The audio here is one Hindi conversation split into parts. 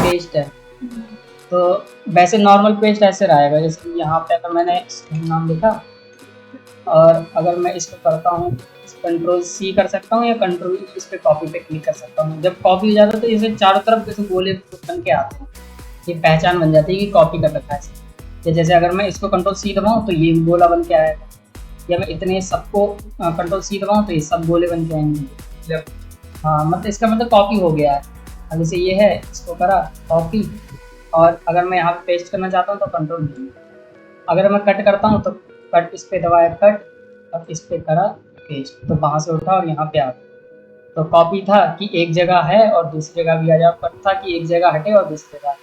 पेस्ट है। तो वैसे नॉर्मल पेस्ट ऐसे रहेगा, जैसे यहाँ पे अगर मैंने नाम लिखा और अगर मैं इसको करता हूँ, कंट्रोल सी कर सकता हूँ या कंट्रोल इस पे कॉपी पे क्लिक कर सकता हूँ। जब कॉपी हो जाता है तो इसे चारों तरफ जैसे गोले बन के आते हैं, ये पहचान बन जाती है कि कॉपी कर रखा है। या जैसे अगर मैं इसको कंट्रोल सी दबाऊँ तो ये गोला बन के आएगा, या मैं इतने सबको कंट्रोल सी दबाऊँ तो ये सब गोले बन के आएंगे। हाँ, मतलब इसका मतलब कॉपी हो गया है। अब जैसे ये है, इसको करा कॉपी, और अगर मैं यहाँ पे पेस्ट करना चाहता हूँ तो कंट्रोल डी। अगर मैं कट करता हूँ तो कट इस पे दबाया कट, और इस पे करा पेस्ट, तो वहाँ से उठा और यहाँ पे आ गया। तो कॉपी था कि एक जगह है और दूसरी जगह भी आ जाए, कट था कि एक जगह हटे और दूसरी जगह।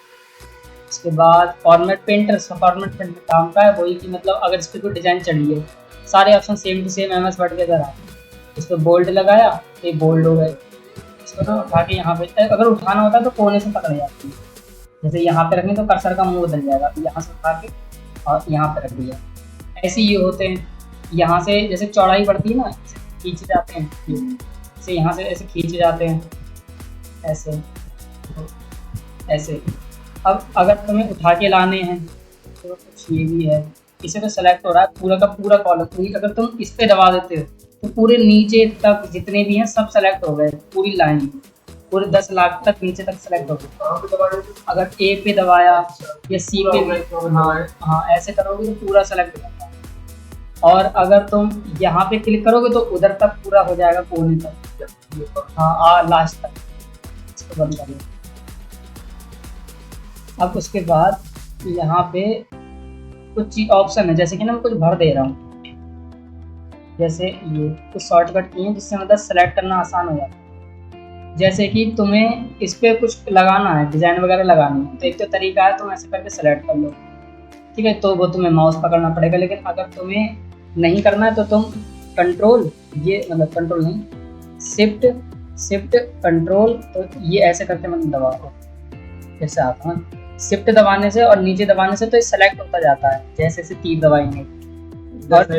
उसके बाद फॉर्मेट पेंटर, फॉर्मेट पेंटर काम का है वही कि मतलब अगर इस पर कोई डिजाइन चढ़ी है, सारे option same to same MS word के अंदर आते हैं। इस पर बोल्ड लगाया तो ये बोल्ड हो गए। इसको तो उठा के यहाँ पे अगर उठाना होता है तो कोने से पकड़ जाती है, जैसे यहाँ पे रखें तो कर्सर का मुंह बदल जाएगा, तो यहाँ से उठा के और यहाँ पे रख दिया। ऐसे ये होते हैं। यहाँ से जैसे चौड़ाई बढ़ती है ना, खींचे जाते हैं, जैसे यहाँ से ऐसे खींचे जाते हैं, ऐसे ऐसे। अब अगर तुम्हें उठा के लाने हैं तो कुछ ये भी है, इसे तो सेलेक्ट हो रहा है पूरा का पूरा कॉलम। अगर तुम इस पे दबा देते हो तो पूरे नीचे तक जितने भी हैं सब सेलेक्ट हो गए, पूरी लाइन, पूरे 10 लाख तक नीचे तक सेलेक्ट हो गए। अगर ए पे दबाया या सी पे, हाँ ऐसे करोगे तो पूरा सेलेक्ट हो जाता है। और अगर तुम यहाँ पे क्लिक करोगे तो उधर तक पूरा हो जाएगा, कोने तक, हाँ लास्ट तक। इसको बंद कर लो। अब उसके बाद यहाँ पे कुछ ऑप्शन है, जैसे कि ना मैं कुछ भर दे रहा हूँ, जैसे ये कुछ शॉर्टकट की है जिससे मतलब सेलेक्ट करना आसान हो जाता है। जैसे कि तुम्हें इस पे कुछ लगाना है, डिजाइन वगैरह लगानी है, तो एक तो तरीका है तुम ऐसे करके सेलेक्ट कर लो, ठीक है, तो वो तुम्हें माउस पकड़ना पड़ेगा। लेकिन अगर तुम्हें नहीं करना है तो तुम कंट्रोल, ये मतलब कंट्रोल नहीं, शिफ्ट कंट्रोल, तो ये ऐसे करके मतलब दबाओ, जैसे आता है शिफ्ट दबाने से और नीचे दबाने से तो ये सेलेक्ट होता जाता है, जैसे से तीर दबाएंगे और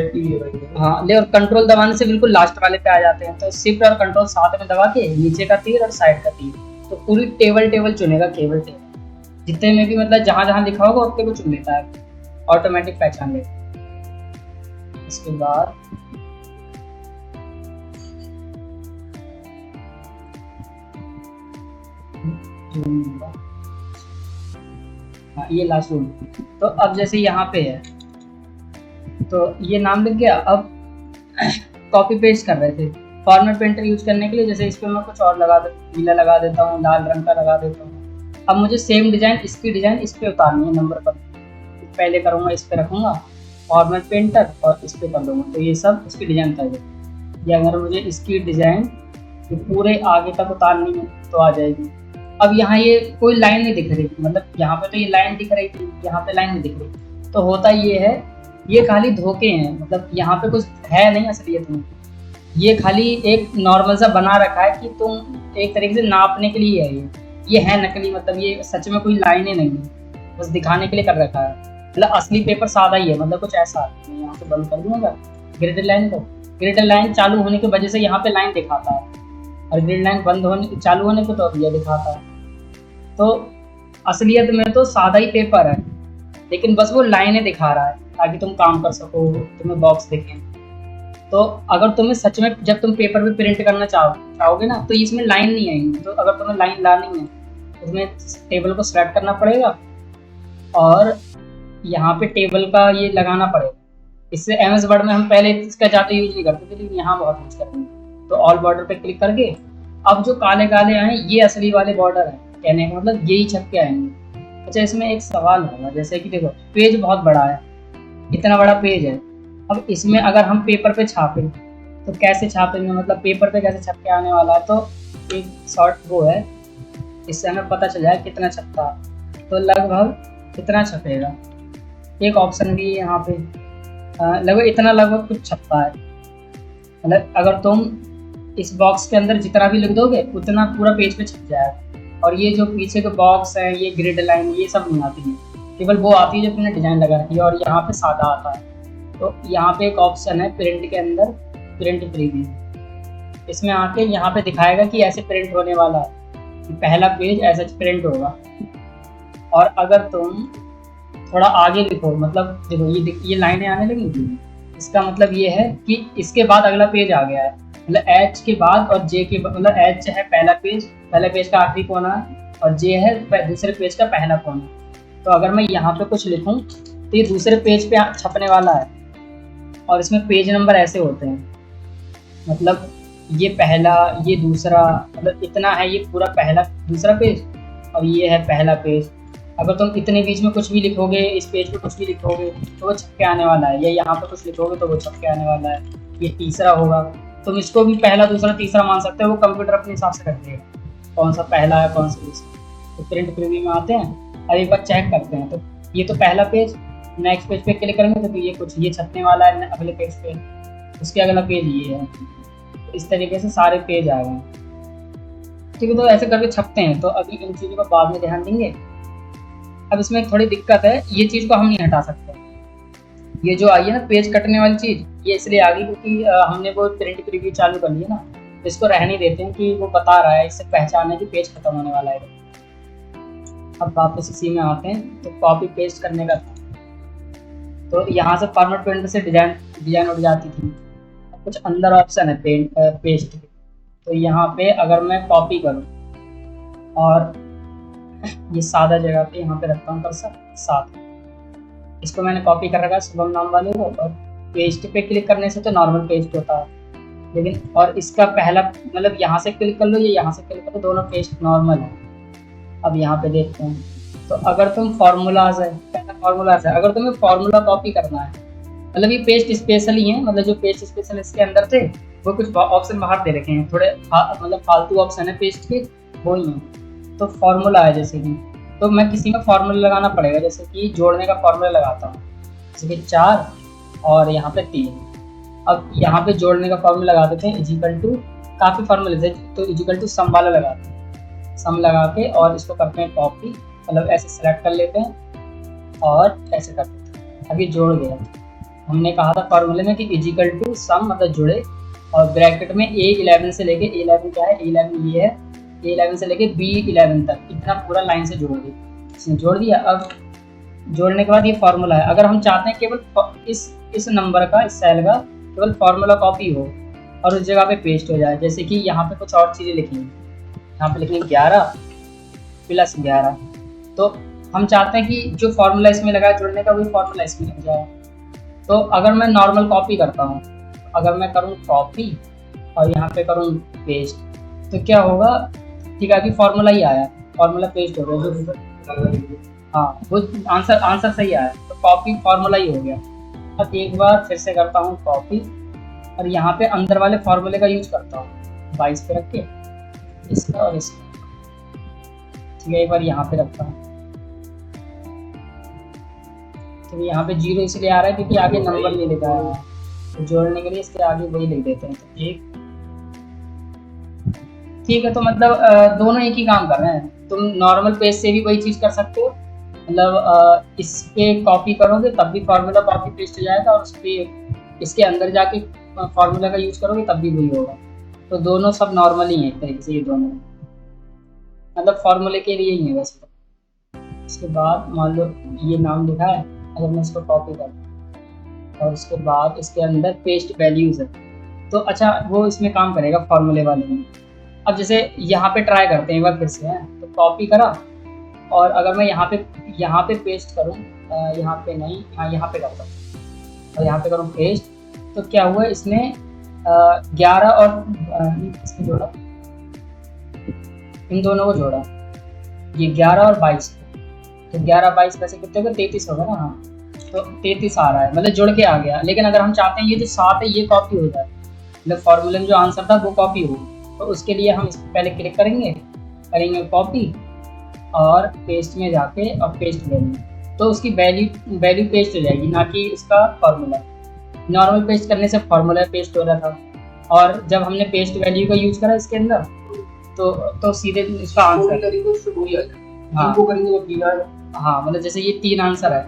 हाँ ले, और कंट्रोल दबाने से बिल्कुल लास्ट वाले पे आ जाते हैं। तो शिफ्ट और कंट्रोल साथ में दबा के नीचे का तीर और साइड का तीर, तो पूरी टेबल चुनेगा, केवल टेबल जितने में भी मतलब जहां जहां लिखा होगा उतने को चुन लेता है, ऑटोमेटिक पहचान लेता है। इसके बाद हाँ ये लास्ट रूल। तो अब जैसे यहाँ पे है तो ये नाम लिख गया। अब कॉपी पेस्ट कर रहे थे फॉर्मेट पेंटर यूज करने के लिए, जैसे इस पर मैं कुछ और लगा नीला लगा देता हूँ, लाल रंग का लगा देता हूँ। अब मुझे सेम डिजाइन, इसकी डिजाइन इस पे उतारनी है नंबर पर, पहले करूँगा इस पे रखूँगा फॉर्मेट पेंटर और इस पे कर दूँगा, तो ये सब इसकी डिजाइन उतार जाएगी। या अगर मुझे इसकी डिजाइन पूरे आगे तक उतारनी है तो आ जाएगी। अब यहाँ ये कोई लाइन नहीं दिख रही, मतलब यहाँ पे तो ये लाइन दिख रही थी, यहाँ पे लाइन नहीं दिख रही। तो होता ये है, ये खाली धोखे हैं, मतलब यहाँ पे कुछ है नहीं असलियत में, ये खाली एक नॉर्मल सा बना रखा है कि तुम एक तरीके से नापने के लिए है। ये है नकली, मतलब ये सच में कोई लाइनें नहीं है, बस दिखाने के लिए कर रखा है। मतलब असली पेपर सादा ही है, मतलब कुछ ऐसा। मैं यहाँ से बंद कर दूंगा ग्रिड लाइन को। ग्रिड लाइन चालू होने की वजह से यहाँ पे लाइन दिखाता है, और ग्रिड लाइन बंद होने चालू होने को तो ये दिखाता है। तो असलियत में तो सादा ही पेपर है, लेकिन बस वो लाइनें दिखा रहा है ताकि तुम काम कर सको, तुम्हें बॉक्स दिखें। तो अगर तुम्हें सच में जब तुम पेपर पे प्रिंट करना चाहोगे ना, तो इसमें लाइन नहीं आएंगी। तो अगर तुम्हें लाइन लानी है तो तुम्हें टेबल को सेलेक्ट करना पड़ेगा और यहाँ पे टेबल का ये लगाना पड़ेगा। इससे MS वर्ड में हम पहले इसका ज़्यादा यूज नहीं करते थे, लेकिन यहाँ बहुत यूज करेंगे। तो ऑल बॉर्डर पे क्लिक करके अब जो काले काले आए ये असली वाले बॉर्डर हैं, कहने का मतलब यही छप के आएंगे। अच्छा, इसमें एक सवाल होगा, जैसे कि देखो पेज बहुत बड़ा है, इतना बड़ा पेज है। अब इसमें अगर हम पेपर पे छापें तो कैसे छापेंगे, मतलब पेपर पे कैसे छप के आने वाला है। तो एक शॉर्ट वो है, इससे हमें पता चल जाए कितना छपता है। तो लगभग कितना छपेगा, एक ऑप्शन भी है यहाँ पे, लगभग इतना लगभग कुछ छपता है। मतलब अगर तुम इस बॉक्स के अंदर जितना भी लिख दोगे उतना पूरा पेज पे छप जाएगा। और ये जो पीछे के बॉक्स है, ये ग्रिड लाइन, ये सब नहीं आती है, केवल वो आती है जो तुमने डिजाइन लगा रखी है। और यहाँ पे सादा आता है। तो यहाँ पे एक ऑप्शन है प्रिंट के अंदर, प्रिंट प्रीव्यू। इसमें आके यहाँ पे दिखाएगा कि ऐसे प्रिंट होने वाला है, पहला पेज ऐसा प्रिंट होगा। और अगर तुम थोड़ा आगे लिखो, मतलब देखो ये लाइनें आने लगी, इसका मतलब ये है कि इसके बाद अगला पेज आ गया है, मतलब एच के बाद और जे के बाद, मतलब एच है पहला पेज का आखिरी कोना है, और जे है दूसरे पेज का पहला कोना। तो अगर मैं यहाँ पे कुछ लिखूँ तो ये दूसरे पेज पे छपने वाला है, और इसमें पेज नंबर ऐसे होते हैं, मतलब ये पहला, ये दूसरा, मतलब इतना है, ये पूरा पहला दूसरा पेज और ये है पहला पेज। अगर तुम इतने बीच में कुछ भी लिखोगे, इस पेज पे कुछ भी लिखोगे तो वो छप के आने वाला है, या यहाँ पे कुछ लिखोगे तो वो छप के आने वाला है। ये तीसरा होगा, तुम इसको भी पहला दूसरा तीसरा मान सकते हो, वो कंप्यूटर अपने हिसाब से रख देगा कौन सा पहला है कौन सा दूसरा। तो प्रिंट प्रीव्यू में आते हैं और एक बार चेक करते हैं, तो ये तो पहला पेज, नेक्स्ट पेज पे क्लिक करेंगे तो ये छपने वाला है अगले पेज पे, उसके अगला पेज ये है। इस तरीके से सारे पेज आ गए, ठीक है। तो ऐसे करके छपते हैं। तो अभी इन चीज़ों का बाद में ध्यान देंगे। अब इसमें थोड़ी दिक्कत है, ये चीज़ को हम नहीं हटा सकते। ये जो आई है ना पेज कटने वाली चीज़, ये इसलिए आ गई क्योंकि हमने वो प्रिंट प्रीव्यू चालू कर लिया ना, इसको रहने देते हैं कि वो बता रहा है, इससे पहचान है कि पेज खत्म होने वाला है। अब वापस इसी में आते हैं, तो कॉपी पेस्ट करने का था, तो यहाँ से फॉर्मेट प्रिंटर से डिजाइन उठ जाती थी। कुछ अंदर ऑप्शन है पेस्ट के, तो यहाँ पे अगर मैं कॉपी करूँ और ये सादा जगह पे यहाँ पे रखता हूँ कर्सर, साथ इसको मैंने कॉपी कर रखा है शुभम नाम वाले को, और पेस्ट पे क्लिक करने से तो नॉर्मल पेस्ट होता है, लेकिन और इसका पहला मतलब यहाँ से क्लिक कर लो या यहाँ से क्लिक कर लो, दोनों पेस्ट नॉर्मल है। अब यहाँ पे देखते हैं, तो अगर तुम फार्मूलाज है, पहला फार्मूलाज है, अगर तुम्हें फार्मूला कॉपी करना है, मतलब ये पेस्ट स्पेशल ही है, मतलब जो पेस्ट स्पेशल इसके अंदर थे वो कुछ ऑप्शन बाहर दे रखे हैं, थोड़े मतलब फालतू ऑप्शन है पेस्ट के, वो ही है। तो फार्मूला है जैसे कि, तो मैं किसी में फार्मूला लगाना पड़ेगा, जैसे कि जोड़ने का फार्मूला लगाता हूँ, जैसे कि 4 और यहाँ पे 3। अब यहाँ पे जोड़ने का फार्मूला लगा देते हैं, इजिकल टू, काफ़ी फार्मूले थे, तो इजिकल टू सम वाला लगाते हैं, सम लगा के और इसको करते हैं कॉपी, मतलब ऐसे सेलेक्ट कर लेते हैं और ऐसे कर देते हैं। अभी जोड़ गया, हमने कहा था फार्मूले में कि इजिकल टू सम मतलब जुड़े, और ब्रैकेट में A11 से लेके A11 क्या है, A11 ये है, A11 से लेके B11 तक, इतना पूरा लाइन से जोड़ दिया, इसने जोड़ दिया। अब जोड़ने के बाद ये फार्मूला है, अगर हम चाहते हैं केवल इस नंबर का, इस सेल का केवल फार्मूला कॉपी हो और उस जगह पे पेस्ट हो जाए, जैसे कि यहाँ पे कुछ और चीज़ें लिखी हैं, यहाँ पे लिखी 11 + 11, तो हम चाहते हैं कि जो फार्मूला इसमें लगा है जोड़ने का, वही फार्मूला इसमें लग जाए। तो अगर मैं नॉर्मल कॉपी करता हूँ, अगर मैं करूँ कॉपी और यहाँ पे करूँ पेस्ट, तो क्या होगा, ठीक है, अभी फार्मूला ही आया, फार्मूला पेस्ट हो गया, हाँ वो आंसर सही आया, तो कॉपी फार्मूला ही हो गया। अब एक बार फिर से करता हूँ कॉपी, और यहाँ पे अंदर वाले फार्मूले का यूज करता हूँ, 22 पे रख के इसका और इसका, ठीक है, एक बार यहाँ पे रखता हूँ, तो यहाँ पे 0 इसलिए आ रहा है क्योंकि आगे नंबर नहीं लिखा है, तो जोड़ने के लिए इसके आगे वही लिख देते हैं, तो 1, ठीक है। तो मतलब दोनों एक ही काम कर रहे हैं, तुम नॉर्मल पेज से भी वही चीज़ कर सकते हो, मतलब इस पे कॉपी करोगे तब भी फार्मूला कॉपी पेस्ट हो जाएगा, और उस पर इसके अंदर जाके फार्मूला का यूज करोगे तब भी वही होगा। तो दोनों सब नॉर्मल ही है एक तरीके से, ये दोनों मतलब फार्मूले के लिए ही है वैसे। इसके बाद मान लो ये नाम लिखा है, अगर मैं इसको कॉपी करूँ और उसके बाद इसके अंदर पेस्ट वैल्यूज है, तो अच्छा वो इसमें काम करेगा फार्मूले वाले में। अब जैसे यहाँ पे ट्राई करते हैं एक बार फिर से, है तो कॉपी करा, और अगर मैं यहाँ पे पेस्ट करूँ, यहाँ पे नहीं, हाँ यहाँ पे करता हूँ और यहाँ पे करूँ पेस्ट, तो क्या हुआ, इसने 11 और इसमें जोड़ा, इन दोनों को जोड़ा, ये 11 और 22, तो 11 22 वैसे कितने होगा, 33 होगा ना, हाँ तो 33 आ रहा है, मतलब जुड़ के आ गया। लेकिन अगर हम चाहते हैं ये जो 7 है ये कॉपी हो जाए, मतलब फॉर्मूले में जो आंसर था वो कॉपी हो, तो उसके लिए हम इस पर पहले क्लिक करेंगे कॉपी, और पेस्ट में जाके और पेस्ट वैल्यू, तो उसकी वैल्यू पेस्ट हो जाएगी, ना कि इसका फार्मूला। नॉर्मल पेस्ट करने से फार्मूला पेस्ट हो रहा था, और जब हमने पेस्ट वैल्यू का यूज करा इसके अंदर, तो सीधे इसका आंसर, हाँ मतलब जैसे ये 3 आंसर है,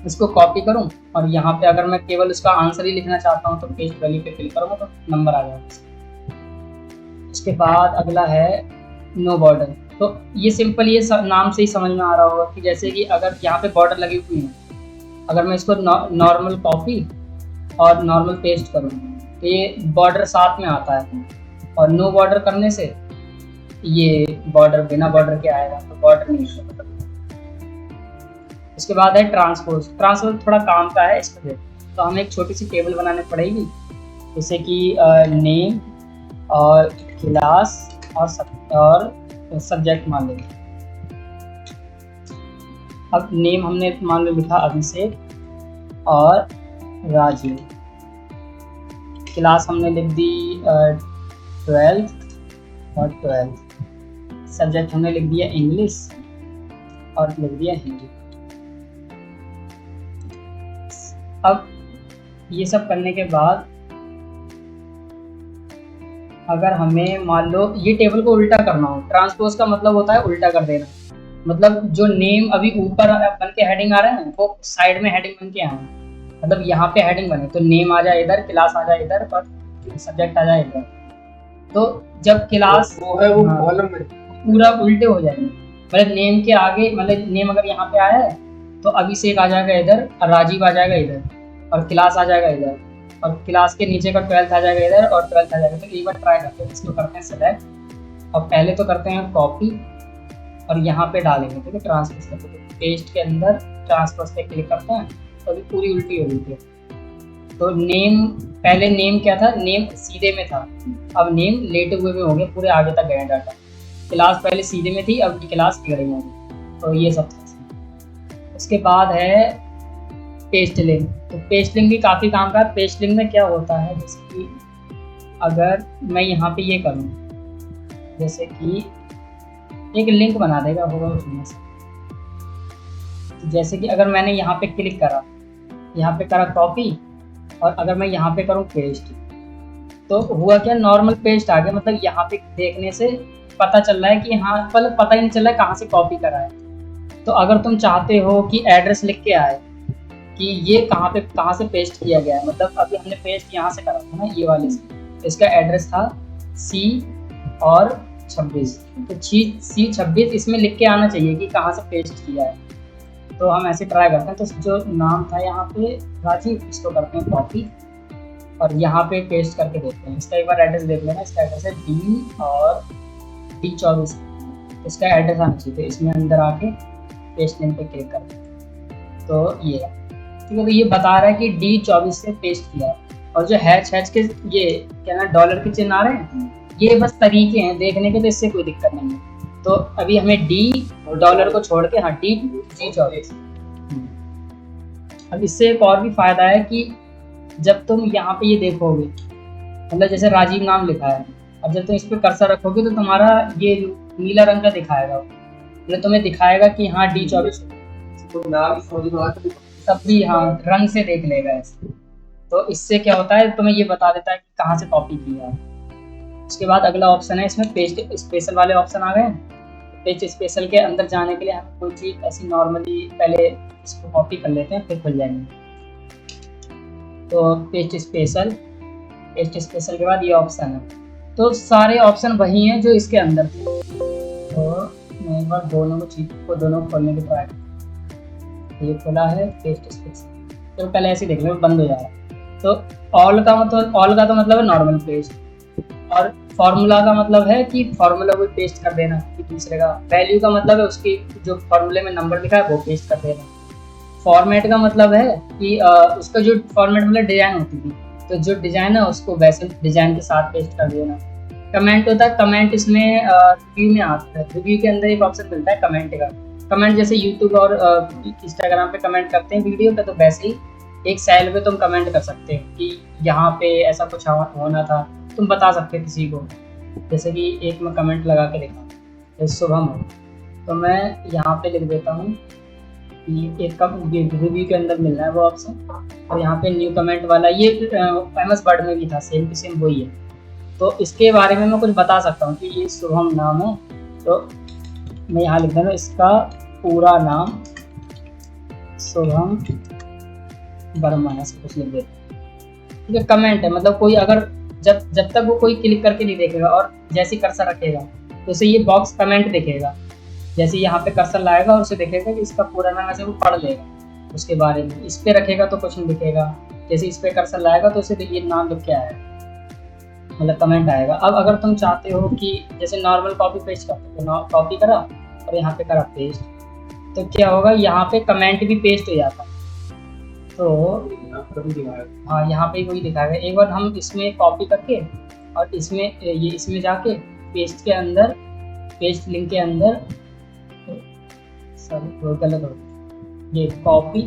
इसको कॉपी करूं और यहाँ पे अगर मैं केवल उसका आंसर ही लिखना चाहता हूँ तो पेस्ट वैल्यू पे क्लिक करूँगा तो नंबर आ जाएगा। इसके बाद अगला है नो बॉर्डर, तो ये सिंपल ये नाम से ही समझ में आ रहा होगा कि जैसे कि अगर यहाँ पे बॉर्डर लगी हुई है, अगर मैं इसको नॉर्मल कॉपी और नॉर्मल पेस्ट करूँ तो ये बॉर्डर साथ में आता है, और नो बॉर्डर करने से ये बॉर्डर बिना बॉर्डर के आएगा, तो बॉर्डर नहीं है। उसके बाद है ट्रांसपोज। ट्रांसपोज थोड़ा काम का है, इसको तो हमें एक छोटी सी टेबल बनानी पड़ेगी, जैसे कि नेम और क्लास और सब्जेक्ट मान लेंगे। अब नेम हमने मान लो लिखा अभिषेक और राजीव, क्लास हमने लिख दी 12th और 12th, सब्जेक्ट हमने लिख दिया इंग्लिश और लिख दिया हिंदी। अब ये सब करने के बाद अगर हमें मान लो ये टेबल को उल्टा करना हो, ट्रांसपोज का मतलब होता है उल्टा कर देना, मतलब जो नेम अभी ऊपर बन के हेडिंग आ रहे हैं वो साइड में हेडिंग बन के आए, मतलब यहाँ पे हेडिंग बने तो नेम आ जाए इधर, क्लास आ जाए इधर और सब्जेक्ट आ जाए इधर। तो जब क्लास वो है वो कॉलम में पूरा उल्टे हो जाएंगे, मतलब नेम के आगे, मतलब नेम अगर यहाँ पे आया है तो अभिषेक आ जाएगा इधर और राजीव आ जाएगा इधर और क्लास आ जाएगा इधर, और क्लास के नीचे का 12th आ जाएगा इधर और 12th आ जाएगा। तो एक बार ट्राई करते हैं, इसको करते हैं सेलेक्ट और पहले तो करते हैं कॉपी और यहाँ पे डालेंगे, ठीक है, ट्रांसपोज करते हैं, पेस्ट के अंदर ट्रांसपोज पे क्लिक करते हैं तो अभी पूरी उल्टी हो गई थी। तो नेम, पहले नेम क्या था, नेम सीधे में था, अब नेम लेटे हुए में हो गया, पूरे आगे तक गया डाटा। क्लास पहले सीधे में थी, अब क्लास टेढ़ी होगी, तो ये सब था। उसके बाद है पेस्ट लिंक। तो पेस्ट लिंक भी काफ़ी काम का है। पेस्ट लिंक में क्या होता है, जैसे कि अगर मैं यहाँ पे ये करूँ, जैसे कि एक लिंक बना देगा होगा उसमें से, जैसे कि अगर मैंने यहाँ पे क्लिक करा, यहाँ पे करा कॉपी और अगर मैं यहाँ पे करूँ पेस्ट, तो हुआ क्या, नॉर्मल पेस्ट आ गया, मतलब यहाँ पे देखने से पता चल रहा है कि हाँ, मतलब पता ही नहीं चल रहा है कहाँ से कॉपी करा है। तो अगर तुम चाहते हो कि एड्रेस लिख के आए कि ये कहाँ से पेस्ट किया गया है, मतलब अभी हमने पेस्ट यहाँ से करा था ना, ये वाले से, इसका एड्रेस था C और 26, तो C26 इसमें लिख के आना चाहिए कि कहाँ से पेस्ट किया है। तो हम ऐसे ट्राई करते हैं, तो जो नाम था यहाँ पे राजीव, इसको करते हैं कॉपी और यहाँ पे पेस्ट करके देखते हैं। इसका एक बार एड्रेस देख लेना, इसका एड्रेस है D और D24, इसका एड्रेस आना चाहिए, तो इसमें अंदर आके पेस्ट लिंक पे क्लिक करते हैं, तो ये है, ठीक है। तो ये बता रहा है कि D24 से पेस्ट किया है, और जो हैच के ये क्या ना डॉलर के चिन्ह आ रहे हैं, ये बस तरीके हैं देखने के, तो इससे कोई दिक्कत नहीं है। तो अभी हमें D डॉलर को छोड़ के, हाँ, D24। अब इससे एक और भी फायदा है कि जब तुम यहाँ पे ये देखोगे, मतलब जैसे राजीव नाम लिखा है, अब जब तुम इस पर कर्सर रखोगे तो तुम्हारा ये नीला रंग का दिखाएगा, मतलब तुम्हें दिखाएगा कि हाँ D24 सब भी हाँ रंग से देख लेगा ऐसे। तो इससे क्या होता है, तुम्हें ये बता देता है कि कहाँ से कॉपी किया है। उसके बाद अगला ऑप्शन है, इसमें पेस्ट स्पेशल वाले ऑप्शन आ गए। पेस्ट स्पेशल के अंदर जाने के लिए हम कोई चीज़ ऐसी नॉर्मली पहले इसको कॉपी कर लेते हैं, फिर खुल जाएंगे। तो पेस्ट स्पेशल के बाद ये ऑप्शन है, तो सारे ऑप्शन वही हैं जो इसके अंदर थे। तो मैं एक बार दोनों को खोलने की ट्राई, ये खुला है पेस्ट स्पेशल, तो पहले ऐसे देख लो बंद हो जा रहा है। तो ऑल का तो मतलब है नॉर्मल पेस्ट, और फार्मूला का मतलब है कि फार्मूला को पेस्ट कर देना कि दूसरे का। वैल्यू का मतलब है उसकी जो फार्मूले में नंबर लिखा है वो पेस्ट कर देना। फॉर्मेट का मतलब है कि उसका जो फॉर्मेट मतलब डिजाइन होती थी, तो जो डिजाइन है उसको वैसे डिजाइन के साथ पेस्ट कर देना। कमेंट होता है, कमेंट इसमें रिव्यू में आता है। रिव्यू के अंदर एक ऑप्शन मिलता है कमेंट का। कमेंट जैसे यूट्यूब और इंस्टाग्राम पे कमेंट करते हैं वीडियो पे, तो वैसे ही एक सेल पे तुम कमेंट कर सकते हो कि यहाँ पे ऐसा कुछ होना था, तुम बता सकते हो किसी को। जैसे कि एक मैं कमेंट लगा के देखा, शुभम, तो मैं यहाँ पे लिख देता हूँ कि एक रिव्यू के अंदर मिल रहा है वो ऑप्शन, और यहाँ पे न्यू कमेंट वाला ये फेमस वर्ड में भी था, सेम टू सेम वही है। तो इसके बारे में मैं कुछ बता सकता हूँ कि ये शुभम नाम है, तो मैं यहाँ लिख दूँगा इसका पूरा नाम शुभम वर्मा, ऐसा कुछ लिख देता हूँ। ठीक है, कमेंट है, मतलब कोई अगर जब तक वो कोई क्लिक करके नहीं देखेगा और जैसे कर्सर रखेगा तो उसे ये बॉक्स कमेंट दिखेगा। जैसे यहाँ पे कर्सर लाएगा और उसे दिखेगा कि इसका पूरा नाम ऐसे वो पढ़ लेगा उसके बारे में। इस पे रखेगा तो कुछ नहीं दिखेगा, जैसे इस पे कर्सर लाएगा तो उसे ये नाम लिख के आएगा, मतलब कमेंट आएगा। अब अगर तुम चाहते हो कि जैसे नॉर्मल कॉपी पेस्ट करते हो, कॉपी करा और यहाँ पे करा पेस्ट, तो क्या होगा यहाँ पे कमेंट भी पेस्ट हो जाता है। तो हाँ यहाँ पे वही दिखाएगा। एक बार हम इसमें कॉपी करके और इसमें ये इसमें जाके पेस्ट के अंदर, पेस्ट लिंक के अंदर, सॉरी गलत हो, ये कॉपी